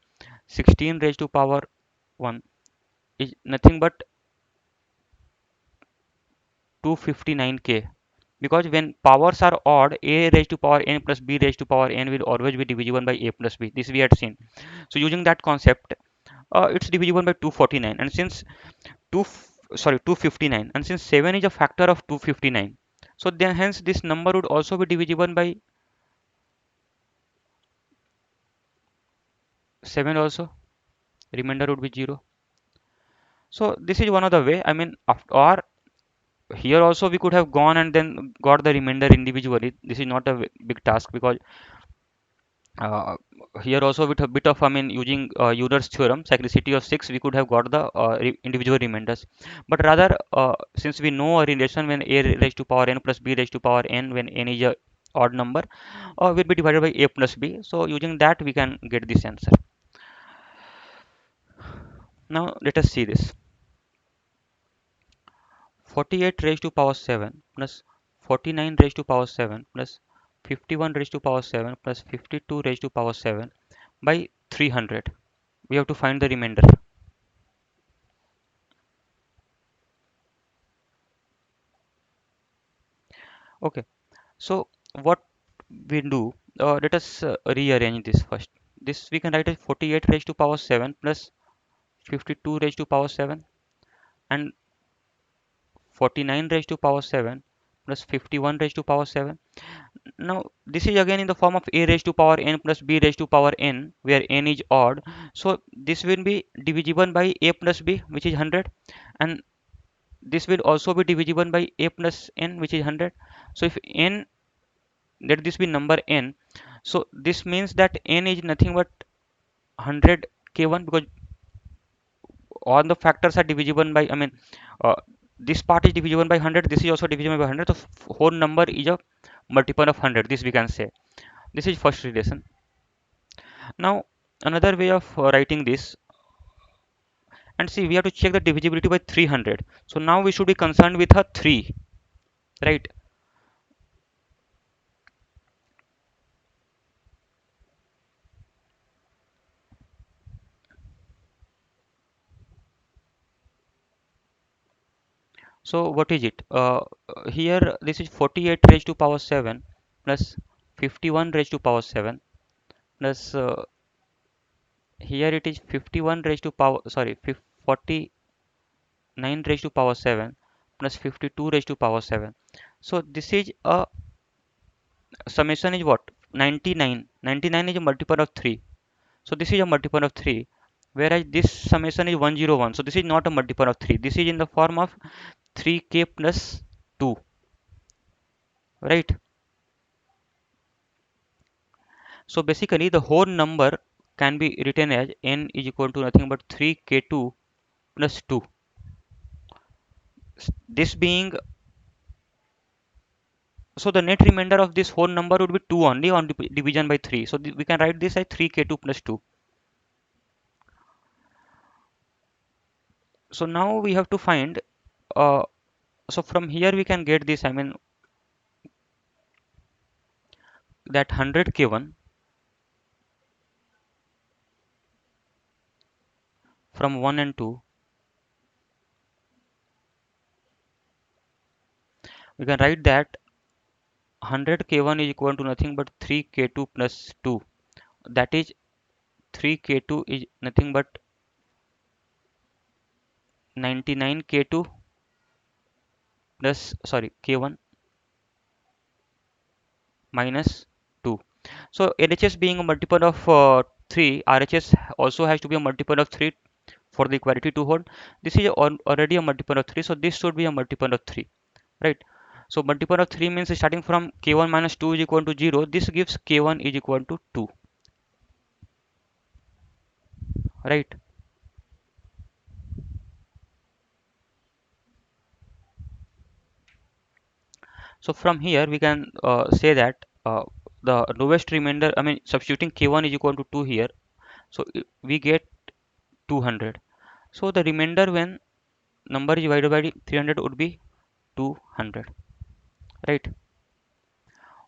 16 raised to power 1 is nothing but 259k, because when powers are odd, a raised to power n plus b raised to power n will always be divisible by a plus b. This we had seen. So using that concept, it's divisible by 249, and since 259, and since 7 is a factor of 259, so then hence this number would also be divisible by 7 also. Remainder would be 0. So this is one of the way. I mean, or here also we could have gone and then got the remainder individually. This is not a big task, because uh, here also with a bit of, I mean, using Euler's theorem, cyclicity of 6, we could have got the individual remainders. But rather, since we know a relation when a raised to power n plus b raised to power n when n is a odd number, will be divided by a plus b. So using that we can get this answer. Now let us see this. 48 raised to power 7 plus 49 raised to power 7 plus 51 raised to power 7 plus 52 raised to power 7 by 300. We have to find the remainder. Okay, so what we do, let us rearrange this first. This we can write as 48 raised to power 7 plus 52 raised to power 7 and 49 raised to power 7 plus 51 raised to power 7. Now this is again in the form of a raised to power n plus b raised to power n, where n is odd. So this will be divisible by a plus b, which is 100, and this will also be divisible by a plus n, which is 100. So if n, let this be number n, so this means that n is nothing but 100 k1, because all the factors are divisible by, I mean, uh, this part is divisible by 100, this is also divisible by 100, so whole number is a multiple of 100, this we can say. This is first relation. Now another way of writing this, and see, we have to check the divisibility by 300. So now we should be concerned with a 3, right? So what is it? Here this is 48 raised to power 7 plus 51 raised to power 7 plus here it is 51 raised to power, sorry, 49 raised to power 7 plus 52 raised to power 7. So this is a summation is what? 99. 99 is a multiple of 3. So this is a multiple of 3, whereas this summation is 101. So this is not a multiple of 3. This is in the form of 3k plus 2, right? So basically the whole number can be written as n is equal to nothing but 3k2 plus 2. This being, so the net remainder of this whole number would be 2 only on division by 3. So we can write this as 3k2 plus 2. So now we have to find, uh, so from here we can get this, I mean, that 100k1 from 1 and 2, we can write that 100k1 is equal to nothing but 3k2 plus 2. That is 3k2 is nothing but 99k2 plus, sorry, k1 minus 2. So LHS being a multiple of 3, RHS also has to be a multiple of 3 for the equality to hold. This is already a multiple of 3, so this should be a multiple of 3, right? So multiple of 3 means starting from k1 minus 2 is equal to 0. This gives k1 is equal to 2, right? So from here we can say that the lowest remainder, I mean, substituting k1 is equal to 2 here, so we get 200. So the remainder when number is divided by 300 would be 200, right?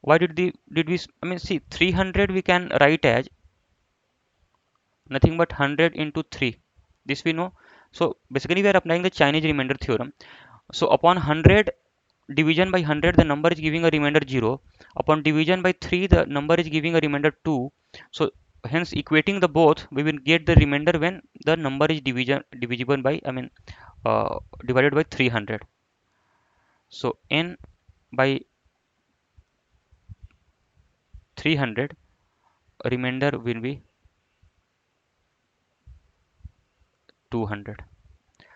Why did we, I mean, see, 300 we can write as nothing but 100 into 3. This we know. So basically we are applying the Chinese remainder theorem. So upon 100 division by 100, the number is giving a remainder 0. Upon division by 3, the number is giving a remainder 2. So hence equating the both, we will get the remainder when the number is divisible by, divided by 300. So n by 300, remainder will be 200.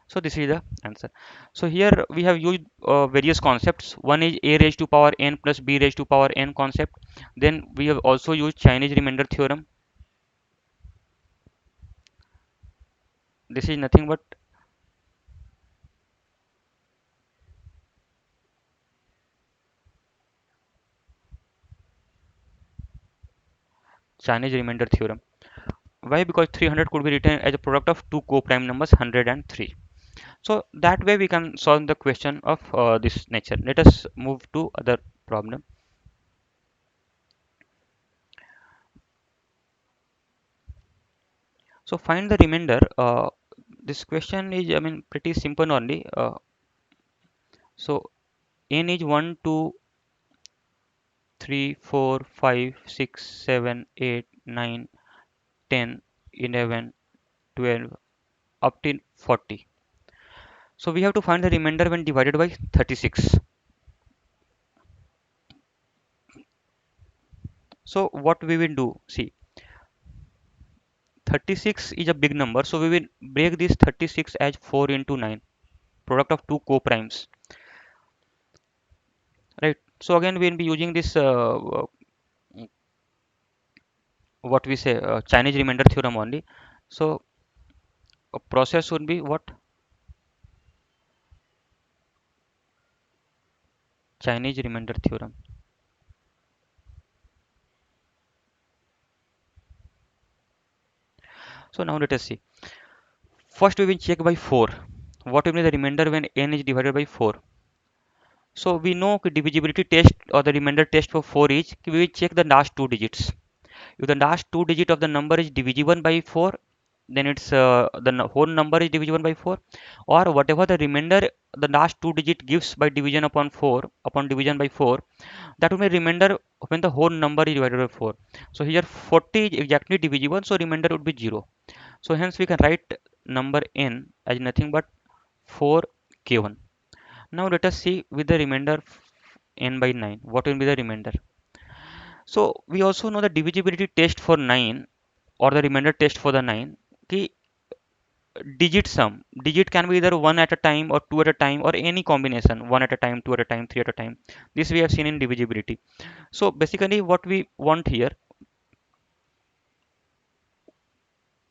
So this is the answer. So here we have used various concepts. One is a raised to power n plus b raised to power n concept. Then we have also used Chinese remainder theorem. This is nothing but Chinese remainder theorem. Why? Because 300 could be written as a product of two co-prime numbers 100 and 3. So that way we can solve the question of this nature. Let us move to other problem. So find the remainder. This question is, pretty simple only. So n is 1, 2, 3, 4, 5, 6, 7, 8, 9, 10, 11, 12, up till 40. So we have to find the remainder when divided by 36. So what we will do, see, 36 is a big number, so we will break this 36 as 4 into 9, product of two co-primes, right? So again we will be using this what we say Chinese remainder theorem only. So a process would be what? Chinese remainder theorem. So now let us see. First we will check by 4. What will be the remainder when n is divided by 4? So we know divisibility test or the remainder test for 4 is we will check the last two digits. If the last two digit of the number is divisible by 4, then it's whole number is divisible by 4, or whatever the remainder the last two digit gives by division upon 4 upon division by 4, that will be remainder when the whole number is divided by 4. So here 40 is exactly divisible, so remainder would be 0. So hence we can write number n as nothing but 4k1. Now let us see with the remainder n by 9. What will be the remainder? So we also know the divisibility test for 9 or the remainder test for the 9. Ki digit sum. Digit can be either 1 at a time or 2 at a time or any combination. 1 at a time, 2 at a time, 3 at a time. This we have seen in divisibility. So basically what we want here,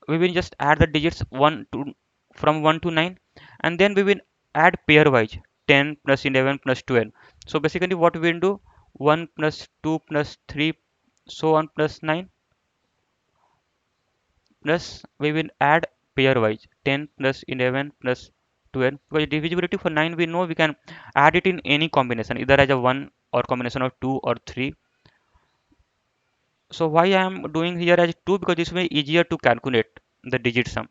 we will just add the digits 1 to from 1 to 9, and then we will add pairwise 10 plus 11 plus 12. So basically what we will do, 1 plus 2 plus 3 so on plus 9, plus we will add pairwise 10 plus 11 plus 12, because divisibility for 9 we know we can add it in any combination either as a 1 or combination of 2 or 3. So why I am doing here as 2, because this way easier to calculate the digit sum.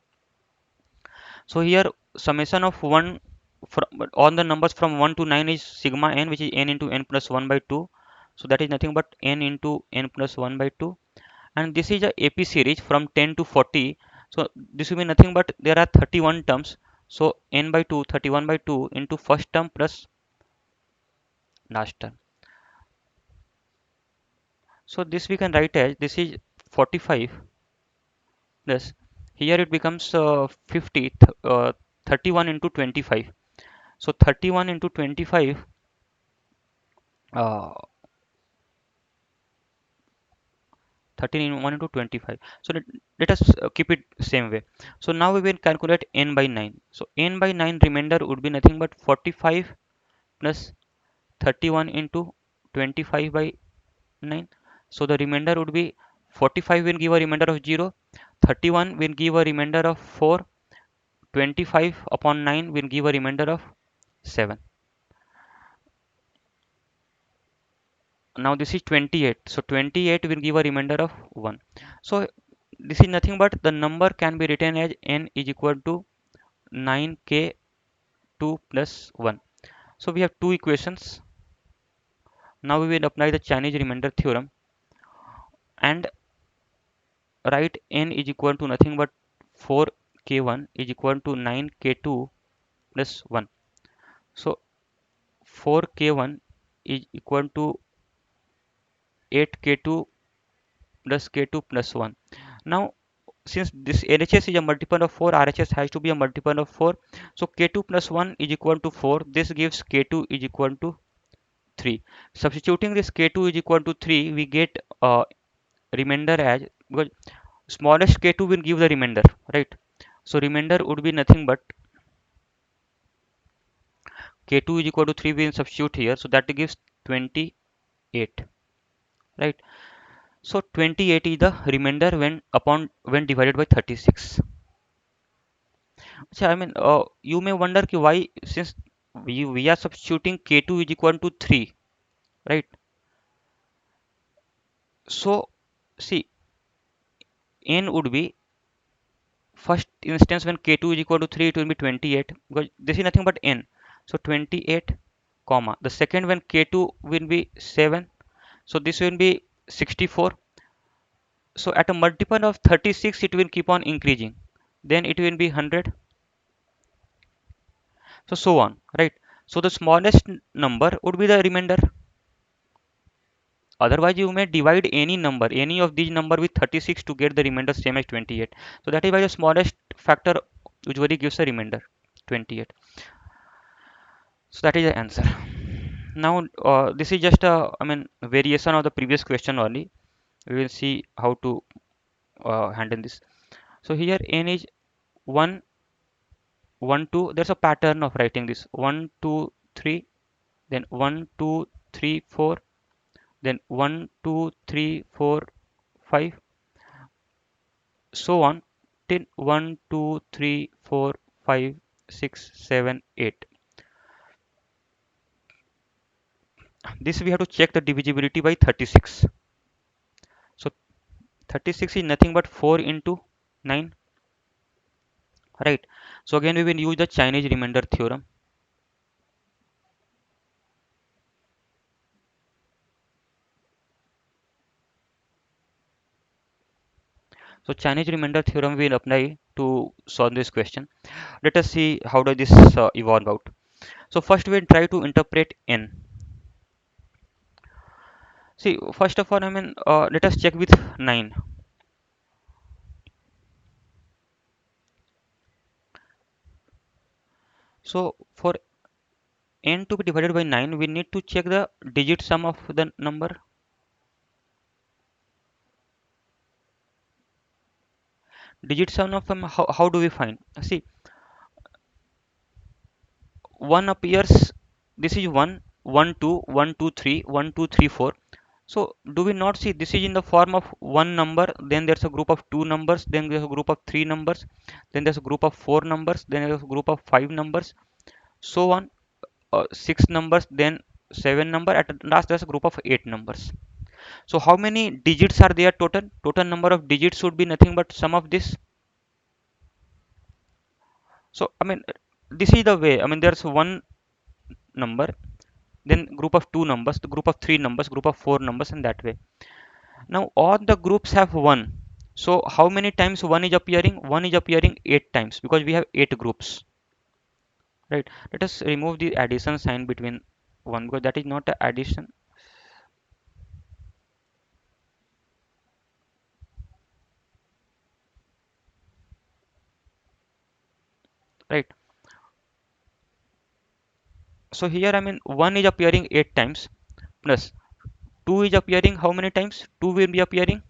So here summation of 1 from all the numbers from 1 to 9 is sigma n, which is n into n plus 1 by 2. So that is nothing but n into n plus 1 by 2. And this is a AP series from 10 to 40. So this will be nothing but there are 31 terms. So n by 2, 31 by 2 into first term plus last term. So this we can write as this is 45 plus here it becomes 50, 31 into 25. So 31 into 25, uh, 13 in 1 into 25. So let us keep it same way. So now we will calculate n by 9. So n by 9 remainder would be nothing but 45 plus 31 into 25 by 9. So the remainder would be 45 will give a remainder of 0, 31 will give a remainder of 4, 25 upon 9 will give a remainder of 7. Now this is 28. So 28 will give a remainder of 1. So this is nothing but the number can be written as n is equal to 9k2 plus 1. So we have two equations. Now we will apply the Chinese remainder theorem and write n is equal to nothing but 4k1 is equal to 9k2 plus 1. So 4k1 is equal to 8k2 plus k2 plus 1. Now since this LHS is a multiple of 4, RHS has to be a multiple of 4. So k2 plus 1 is equal to 4. This gives k2 is equal to 3. Substituting this k2 is equal to 3, we get remainder as, because smallest k2 will give the remainder, right? So remainder would be nothing but k2 is equal to 3, we will substitute here. So that gives 28, right? So 28 is the remainder when divided by 36. So I mean, you may wonder कि why, since we are substituting k2 is equal to 3, right? So see, n would be, first instance when k2 is equal to 3, it will be 28, because this is nothing but n. So 28 comma, the second when k2 will be 7, so this will be 64. So at a multiple of 36 it will keep on increasing, then it will be 100, so on, right? So the smallest number would be the remainder. Otherwise you may divide any number, any of these number with 36 to get the remainder same as 28. So that is why the smallest factor usually gives a remainder 28. So that is the answer. Now this is just a, I mean, variation of the previous question only. We will see how to handle this. So here n is 1 1 2. There's a pattern of writing this 1 2 3, then 1 2 3 4, then 1 2 3 4 5, so on till 1 2 3 4 5 6 7 8. This we have to check the divisibility by 36. So 36 is nothing but 4 into 9, right? So again we will use the Chinese remainder theorem. So Chinese remainder theorem will apply to solve this question. Let us see how does this evolve out. So first we'll try to interpret n. See, first of all, I mean, let us check with 9. So for n to be divided by 9, we need to check the digit sum of the number. Digit sum of them, how do we find? See, 1 appears, this is 1, 1, 2, 1, 2, 3, 1, 2, 3, 4. So do we not see this is in the form of one number, then there's a group of two numbers, then there's a group of three numbers, then there's a group of four numbers, then there's a group of five numbers, so on, six numbers, then seven number, at last there's a group of eight numbers. So how many digits are there total? Total number of digits should be nothing but sum of this. So I mean, this is the way. I mean, there's one number, then group of two numbers, the group of three numbers, group of four numbers, and that way. Now all the groups have one. So how many times one is appearing? One is appearing eight times because we have eight groups, right? Let us remove the addition sign between one because that is not a addition, right? So here I mean one is appearing eight times plus two is appearing how many times? Two will be appearing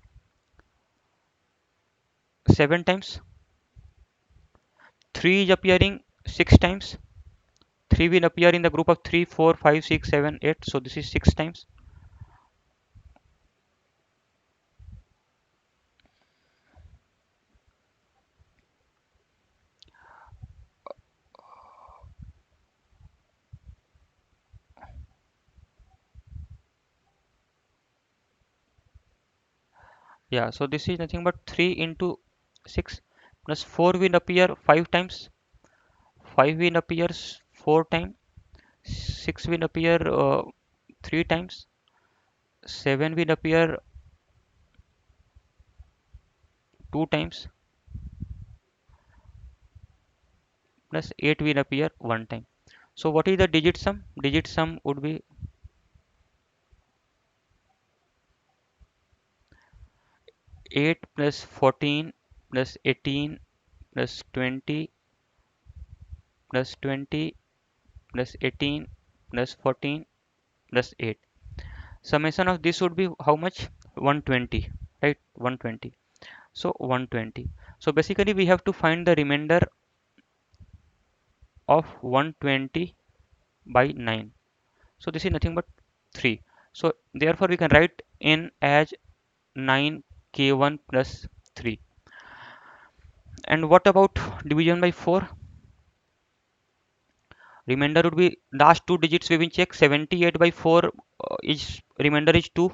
seven times. Three is appearing six times. Three will appear in the group of three, four, five, six, seven, eight. So this is six times. Yeah, so this is nothing but 3 into 6 plus 4 will appear 5 times. 5 will appears 4 times, 6 will appear 3 times, 7 will appear 2 times, plus 8 will appear 1 time. So what is the digit sum? Digit sum would be 8 plus 14 plus 18 plus 20 plus 20 plus 18 plus 14 plus 8. Summation of this would be how much? 120, right? 120. So 120. So basically we have to find the remainder of 120 by 9. So this is nothing but 3. So therefore we can write n as 9k1 plus 3. And what about division by 4? Remainder would be last two digits we will check. 78 by 4 is remainder is 2.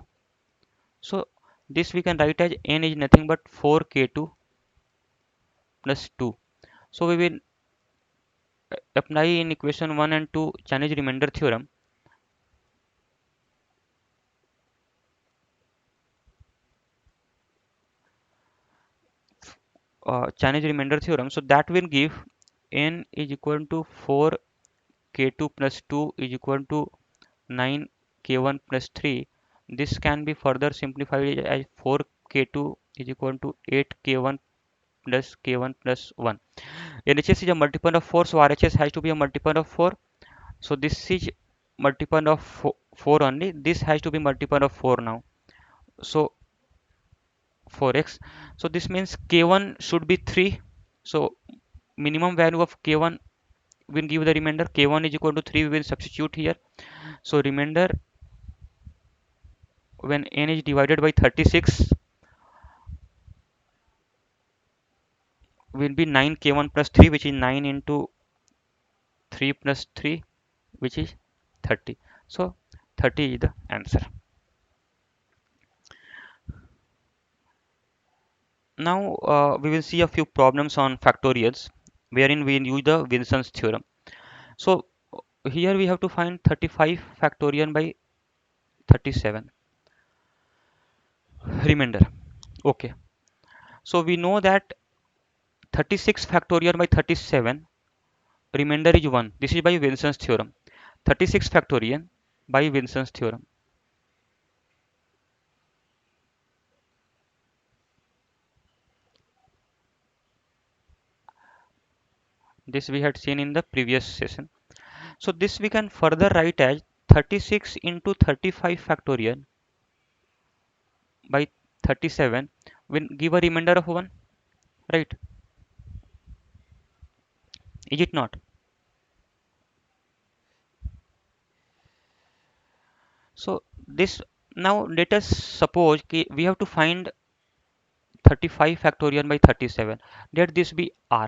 So this we can write as n is nothing but 4k2 plus 2. So we will apply in equation 1 and 2 Chinese remainder theorem. Chinese remainder theorem. So that will give n is equal to 4k2 plus 2 is equal to 9k1 plus 3. This can be further simplified as 4k2 is equal to 8k1 plus k1 plus 1. LHS is a multiple of 4, so RHS has to be a multiple of 4. So this is multiple of 4 only. This has to be multiple of 4 now. So 4x. So this means k1 should be 3. So minimum value of k1 will give the remainder. K1 is equal to 3. We will substitute here. So remainder when n is divided by 36 will be 9k1 plus 3, which is 9 into 3 plus 3, which is 30. So 30 is the answer. Now we will see a few problems on factorials wherein we use the Wilson's theorem. So here we have to find 35 factorial by 37 remainder. Okay. So we know that 36 factorial by 37 remainder is 1. This is by Wilson's theorem. 36 factorial by Wilson's theorem. This we had seen in the previous session. So this we can further write as 36 into 35 factorial by 37 will give a remainder of 1, right? Is it not? So this, now let us suppose we have to find 35 factorial by 37. Let this be r.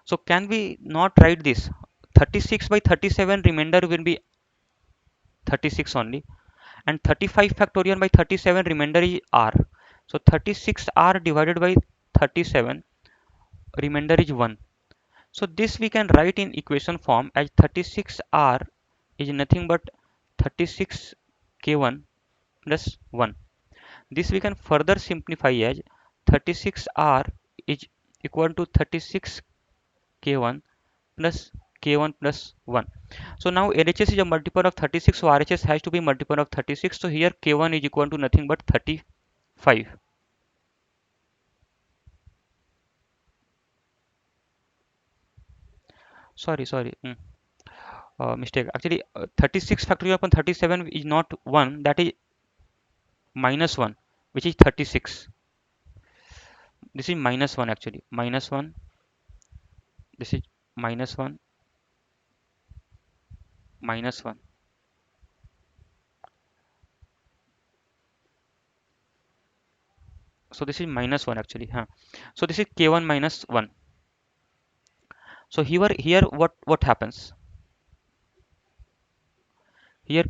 So can we not write this? 36 by 37 remainder will be 36 only, and 35 factorial by 37 remainder is r. So 36r divided by 37 remainder is 1. So this we can write in equation form as 36r is nothing but 36k1 plus 1. This we can further simplify as 36r is equal to 36k1 plus k1 plus 1. So now LHS is a multiple of 36, so RHS has to be multiple of 36. So here k1 is equal to nothing but 35. Sorry. Mistake. Actually, 36 factorial upon 37 is not 1. That is minus 1, which is 36. This is minus 1 actually. Minus 1. This is minus 1. Minus 1. So this is minus 1 actually. Huh? So this is k1 minus 1. So here what happens? Here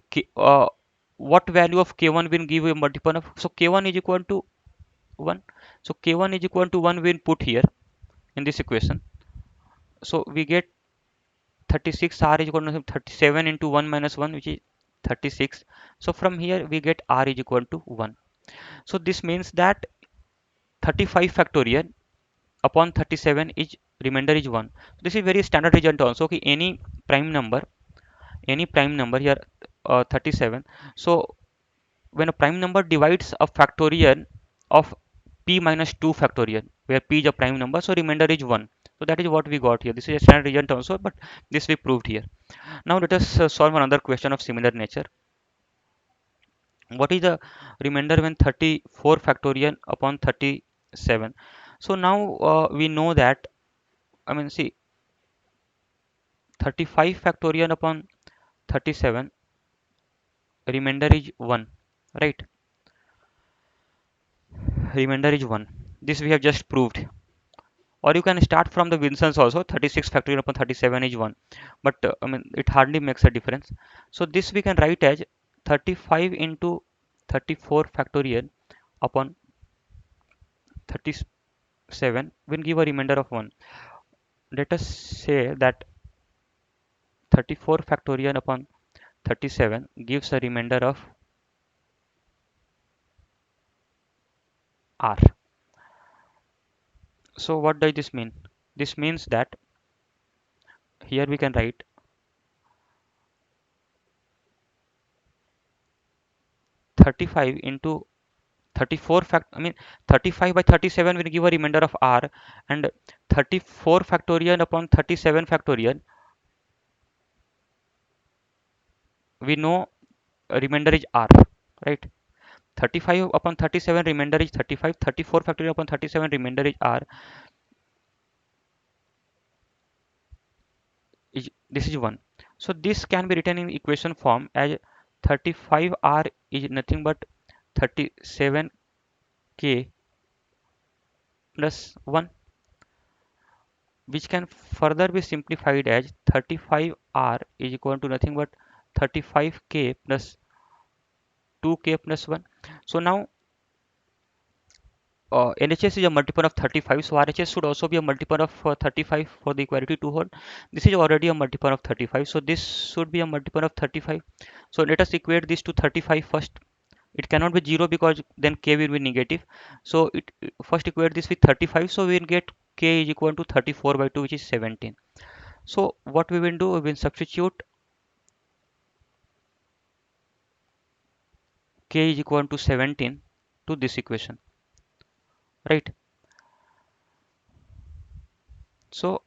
what value of k1 will give a multiple of, so k1 is equal to 1. So k1 is equal to 1 will put here in this equation. So we get 36 r is equal to 37 into 1 minus 1, which is 36. So from here we get r is equal to 1. So this means that 35 factorial upon 37 is remainder is 1. This is very standard result also. Okay, any prime number here, 37. So when a prime number divides a factorial of p minus 2 factorial, where p is a prime number, so remainder is 1. So that is what we got here. This is a standard result also, but this we proved here. Now let us solve another question of similar nature. What is the remainder when 34 factorial upon 37? So now we know that, I mean, see, 35 factorial upon 37, remainder is 1, right? Remainder is 1. This we have just proved. Or you can start from the Vinsons also. 36 factorial upon 37 is 1. But I mean, it hardly makes a difference. So this we can write as 35 into 34 factorial upon 37 will give a remainder of 1. Let us say that 34 factorial upon 37 gives a remainder of r. So what does this mean? This means that here we can write 35 into 34 I mean 35 by 37 will give a remainder of r, and 34 factorial upon 37 factorial, we know a remainder is r, right? 35 upon 37 remainder is 35, 34 factorial upon 37 remainder is r, this is 1. So this can be written in equation form as 35r is nothing but 37k plus 1, which can further be simplified as 35r is equal to nothing but 35k plus 2k plus 1. So now LHS is a multiple of 35, so RHS should also be a multiple of 35 for the equality to hold. This is already a multiple of 35, so this should be a multiple of 35. So let us equate this to 35 first. It cannot be 0 because then k will be negative. So it first equate this with 35, so we will get k is equal to 34 by 2, which is 17. So what we will do, we will substitute k is equal to 17 to this equation, right? So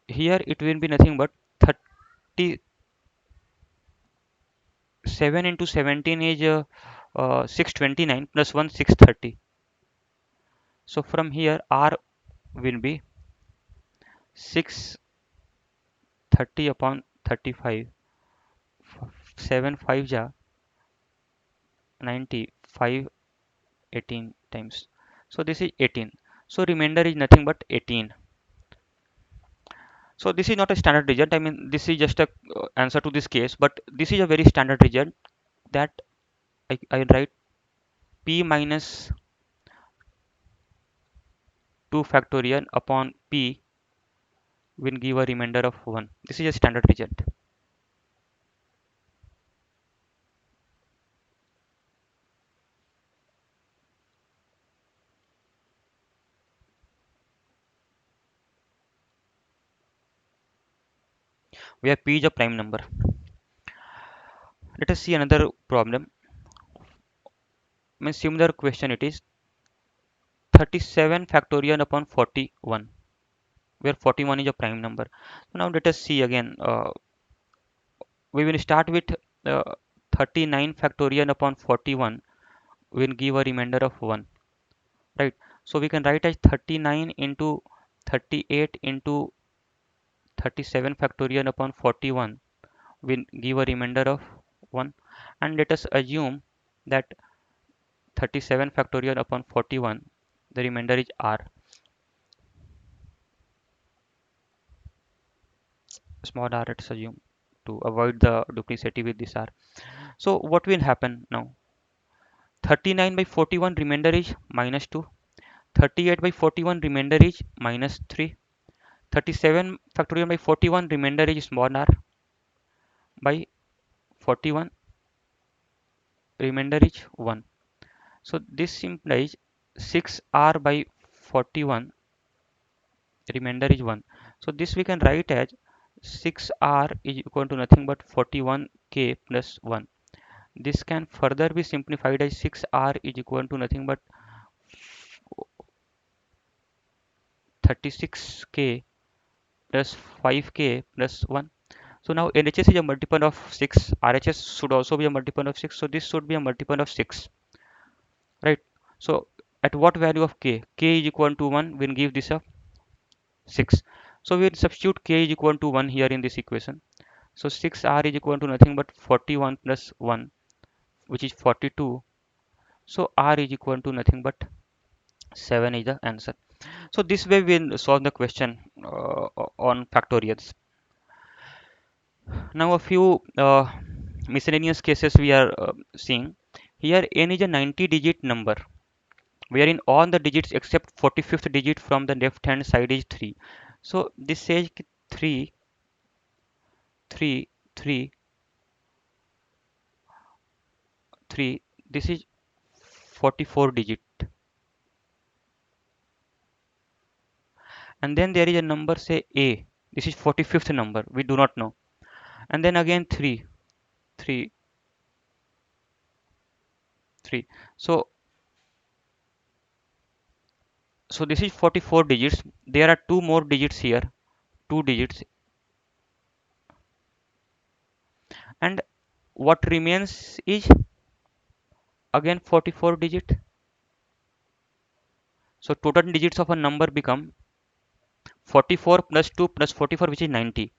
here it will be nothing but 37 into 17 is 629 plus 1 630. So from here r will be 630 upon 35, 7 5 ja 90, 5 18 times. So this is 18. So remainder is nothing but 18. So this is not a standard result. I mean, this is just a answer to this case, but this is a very standard result that I write p minus 2 factorial upon p will give a remainder of 1. This is a standard result. Where p is a prime number. Let us see another problem. I mean, similar question it is 37 factorial upon 41, where 41 is a prime number. So now let us see again. We will start with uh, 39 factorial upon 41 will give a remainder of 1, right? So we can write as 39 into 38 into 37 factorial upon 41 will give a remainder of 1, and let us assume that 37 factorial upon 41, the remainder is r. Small r, let's assume, to avoid the duplicity with this r. So what will happen now? 39 by 41 remainder is minus 2, 38 by 41 remainder is minus 3, 37 factorial by 41, remainder is small r by 41, remainder is 1. So this implies 6r by 41, remainder is 1. So this we can write as 6r is equal to nothing but 41k plus 1. This can further be simplified as 6r is equal to nothing but 36k plus 5k plus 1. So now LHS is a multiple of 6, RHS should also be a multiple of 6, so this should be a multiple of 6, right? So at what value of k? K is equal to 1, we'll give this a 6. So we'll substitute k is equal to 1 here in this equation. So 6r is equal to nothing but 41 plus 1, which is 42. So r is equal to nothing but 7 is the answer. So this way we'll solve the question on factorials. Now a few miscellaneous cases we are seeing. Here n is a 90 digit number wherein all the digits except 45th digit from the left hand side is 3. So this says 3, 3, 3, 3. This is 44 digit. And then there is a number say A. This is 45th number. We do not know. And then again 3, 3, 3. So this is 44 digits. There are two more digits here, two digits, and what remains is again 44 digit. So total digits of a number become 44 plus 2 plus 44, which is 90.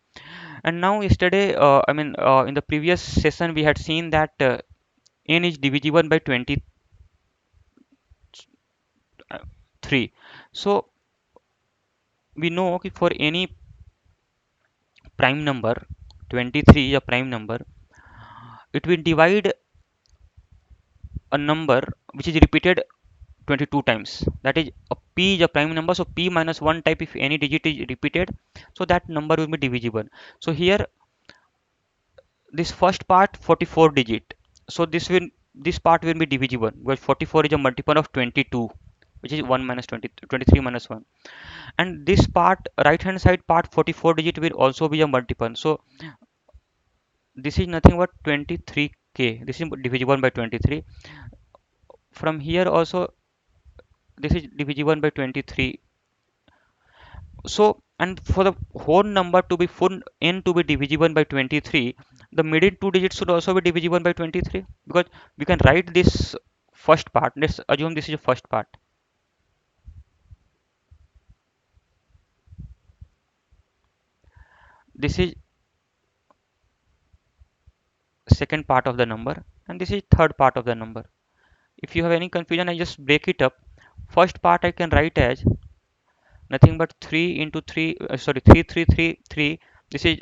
And now yesterday, in the previous session we had seen that n is divisible by 23. So we know okay, for any prime number, 23 is a prime number, it will divide a number which is repeated 22 times. That is, a p is a prime number, so p minus 1 type, if any digit is repeated, so that number will be divisible. So here this first part 44 digit, so this part will be divisible because 44 is a multiple of 22, which is 1 minus 20, 23 minus 1. And this part, right hand side part 44 digit, will also be a multiple. So this is nothing but 23k. This is divisible by 23. From here also this is divisible by 23. So, and for the whole number to be full n to be divisible by 23, the middle two digits should also be divisible by 23, because we can write this first part. Let's assume this is the first part. This is second part of the number, and this is third part of the number. If you have any confusion, I just break it up. First part I can write as nothing but 3 into 3, 3, 3, 3, 3. This is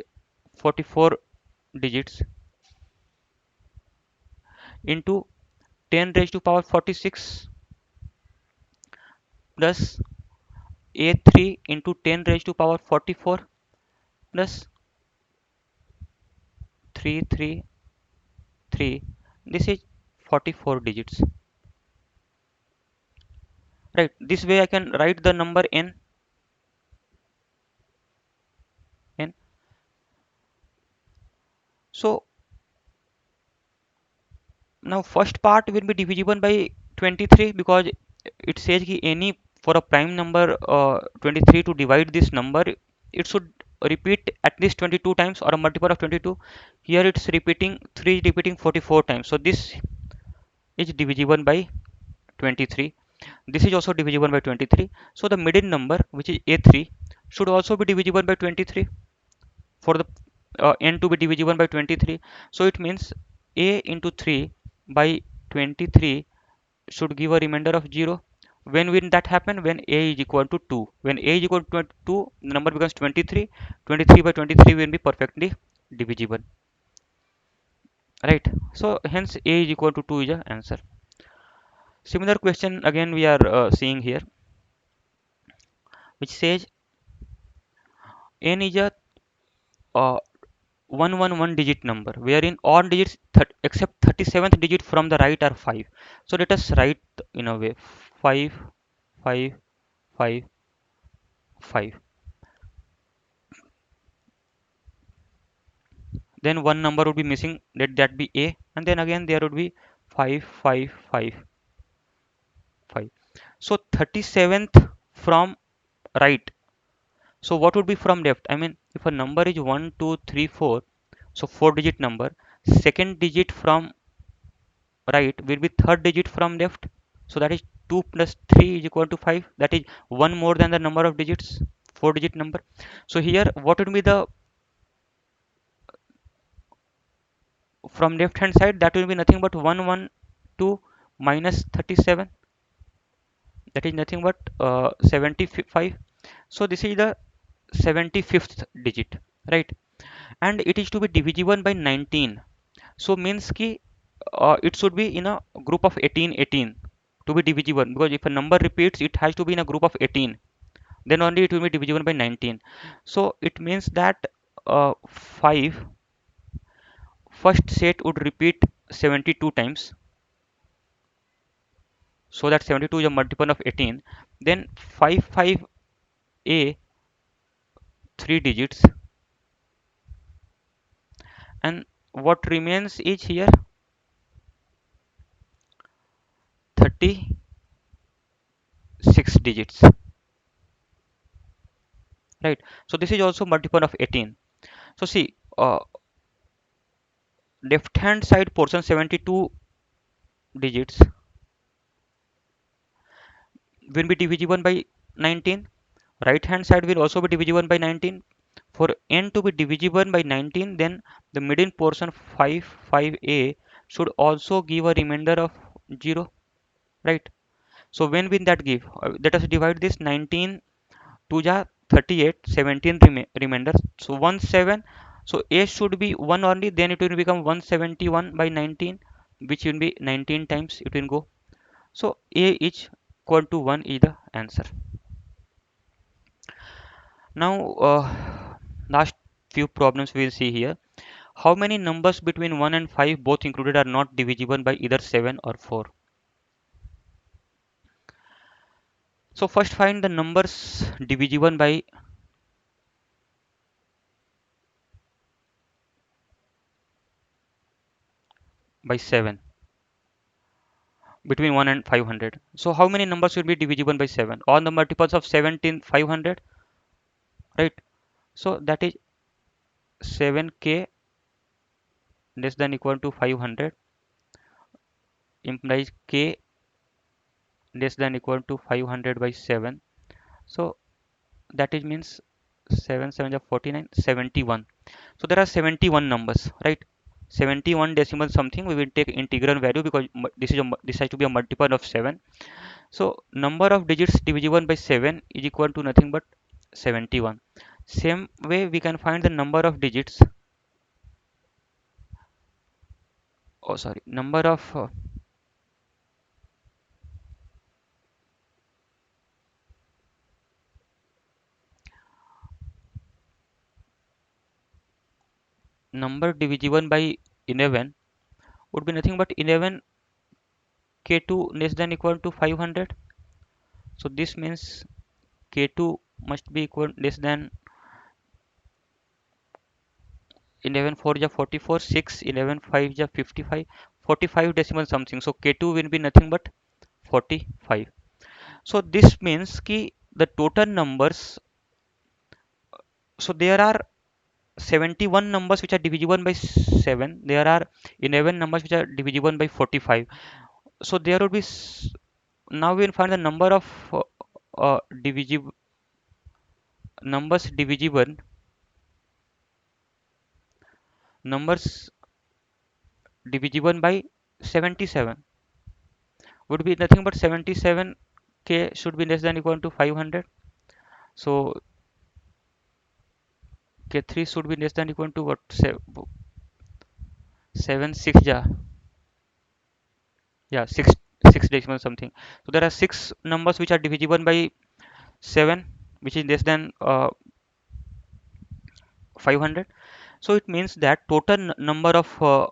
44 digits into 10 raised to power 46 plus a3 into 10 raised to power 44 plus 333. This is 44 digits, right? This way I can write the number n. So now first part will be divisible by 23, because it says कि any for a prime number 23 to divide this number, it should repeat at least 22 times or a multiple of 22. Here it's repeating 3 repeating 44 times, so this is divisible by 23. This is also divisible by 23. So the middle number, which is a3, should also be divisible by 23 for the n to be divisible by 23. So it means a into 3 by 23 should give a remainder of 0. When will that happen? When a is equal to 2. When a is equal to 2, the number becomes 23. 23 by 23 will be perfectly divisible, right? So hence a is equal to 2 is the answer. Similar question again we are seeing here, which says n is a uh, 111 digit number wherein all digits except 37th digit from the right are 5. So let us write in a way 5 5 5 5. Then one number would be missing, let that be a, and then again there would be 5 5 5 5. So 37th from right. So what would be from left? I mean, if a number is 1 2 3 4, so four digit number, second digit from right will be third digit from left. So that is 2 plus 3 is equal to 5. That is one more than the number of digits, four digit number. So here what would be the from left hand side? That will be nothing but 112 minus 37. That is nothing but 75. So this is the 75th digit, right? And it is to be divisible by 19. So means ki it should be in a group of 18 to be divisible, because if a number repeats it has to be in a group of 18, then only it will be divisible by 19. So it means that 5 first set would repeat 72 times, so that 72 is a multiple of 18. Then 5 three digits, and what remains is here 36 digits, right? So this is also multiple of 18. So see, left hand side portion 72 digits will be divisible by 19. Right hand side will also be divisible by 19. For n to be divisible by 19, then the middle portion 5 should also give a remainder of 0, right? So when will that give? Let us divide this 19 to the 38, 17 remainder. So 1 7. So a should be 1 only, then it will become 171 by 19, which will be 19 times it will go. So a is equal to 1 is the answer. Now, last few problems we will see here. How many numbers between 1 and 5 both included are not divisible by either 7 or 4? So first find the numbers divisible by 7 between 1 and 500. So how many numbers will be divisible by 7? All the multiples of 17 500, right? So that is 7k less than equal to 500 implies k less than equal to 500 by 7. So that is means 7 7 are 49, 71. So there are 71 numbers, right? 71 decimal something. We will take integral value because this has to be a multiple of 7. So number of digits divisible by 7 is equal to nothing but 71. Same way we can find the number of digits. Oh, sorry, number divisible by 11 would be nothing but 11 k2 less than equal to 500. So this means k2 must be equal less than 11 4 is 44, 6 11 5 is 55, 45 decimal something. So k2 will be nothing but 45. So this means ki the total numbers, so there are 71 numbers which are divisible by 7. There are 11 numbers which are divisible by 45. So there would be now we will find the number of divisible numbers divisible numbers divisible by 77 would be nothing but 77k should be less than equal to 500. So k3 should be less than equal to what, 7 6 ja, yeah, 6 decimal something. So there are 6 numbers which are divisible by 7, which is less than 500. So it means that total number of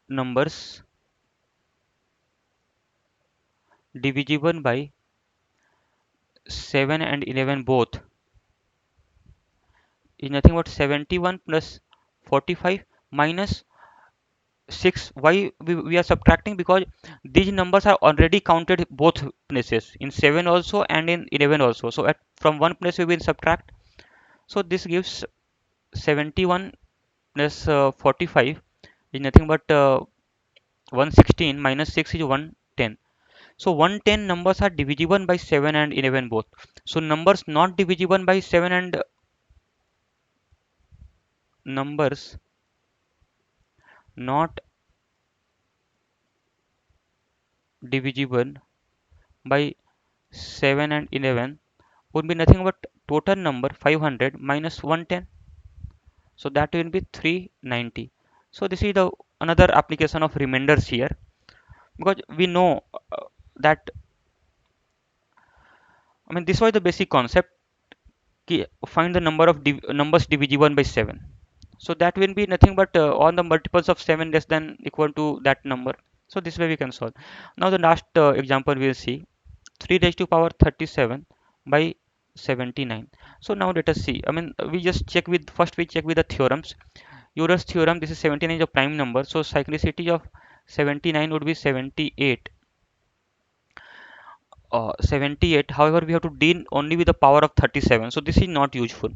numbers divisible by 7 and 11 both is nothing but 71 plus 45 minus 6. Why we are subtracting? Because these numbers are already counted both places, in 7 also and in 11 also. So at from one place we will subtract. So this gives 71 plus 45 is nothing but 116 minus 6 is 110. So 110 numbers are divisible by 7 and 11 both. So numbers not divisible by 7 and 11 would be nothing but total number 500 minus 110. So that will be 390. So this is the another application of remainders here, because we know that, I mean, this was the basic concept. Find the number of numbers divisible by 7. So that will be nothing but all the multiples of 7 less than equal to that number. So this way we can solve. Now the last example we'll see, 3 raised to power 37 by 79. So now let us see. I mean, we just check with, first we check with the theorems. Euler's theorem, this is 79 is a prime number. So cyclicity of 79 would be 78. 78. However, we have to deal only with the power of 37. So this is not useful.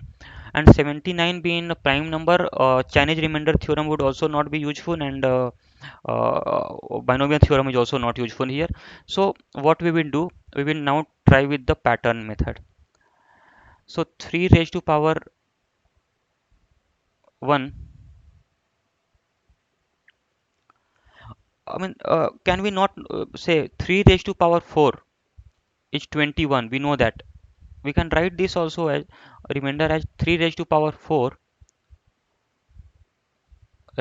And 79 being a prime number, Chinese remainder theorem would also not be useful, and binomial theorem is also not useful here. So what we will do, we will now try with the pattern method. So 3 raised to power 1, I mean, can we not say 3 raised to power 4 is 21? We know that. We can write this also as remainder as 3 raised to power 4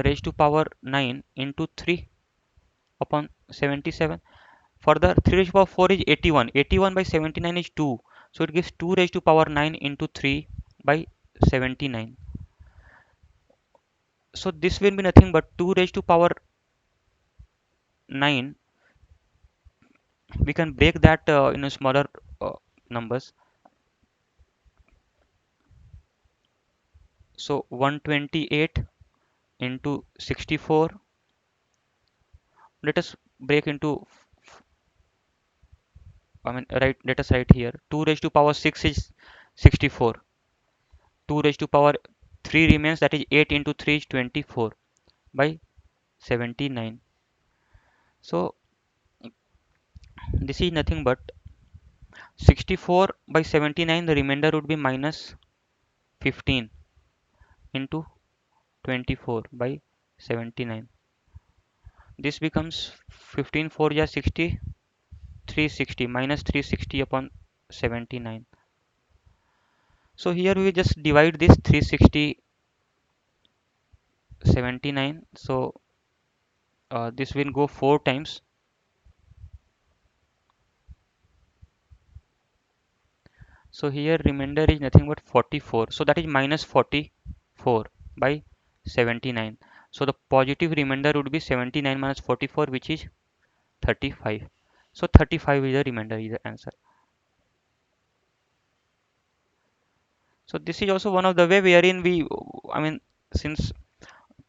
raised to power 9 into 3 upon 77. Further, 3 raised to power 4 is 81. 81 by 79 is 2. So it gives 2 raised to power 9 into 3 by 79. So this will be nothing but 2 raised to power 9. We can break that in a smaller numbers. So 128 into 64. Let us break into, I mean, right, let us write here 2 raised to power 6 is 64. 2 raised to power 3 remains, that is 8 into 3 is 24 by 79. So this is nothing but 64 by 79, the remainder would be minus 15 into 24 by 79. This becomes 15 4 ja 60, 360 minus 360 upon 79. So here we just divide this 360 79. So this will go 4 times. So here remainder is nothing but 44. So that is minus 44 by 79. So the positive remainder would be 79 minus 44, which is 35. So 35 is the remainder, is the answer. So this is also one of the way wherein we, I mean, since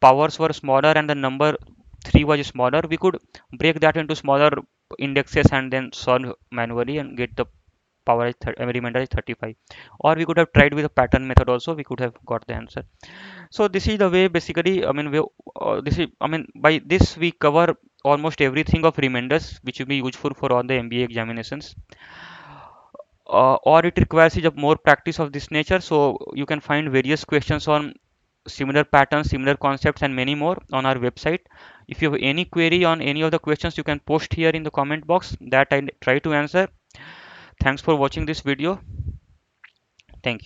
powers were smaller and the number 3 was smaller, we could break that into smaller indexes and then solve manually and get the power is remainder is 35. Or we could have tried with a pattern method also, we could have got the answer. So this is the way basically, I mean, this is, I mean, by this we cover almost everything of remainders which will be useful for all the MBA examinations. Or it requires is of more practice of this nature. So you can find various questions on similar patterns, similar concepts, and many more on our website. If you have any query on any of the questions, you can post here in the comment box that I try to answer. Thanks for watching this video.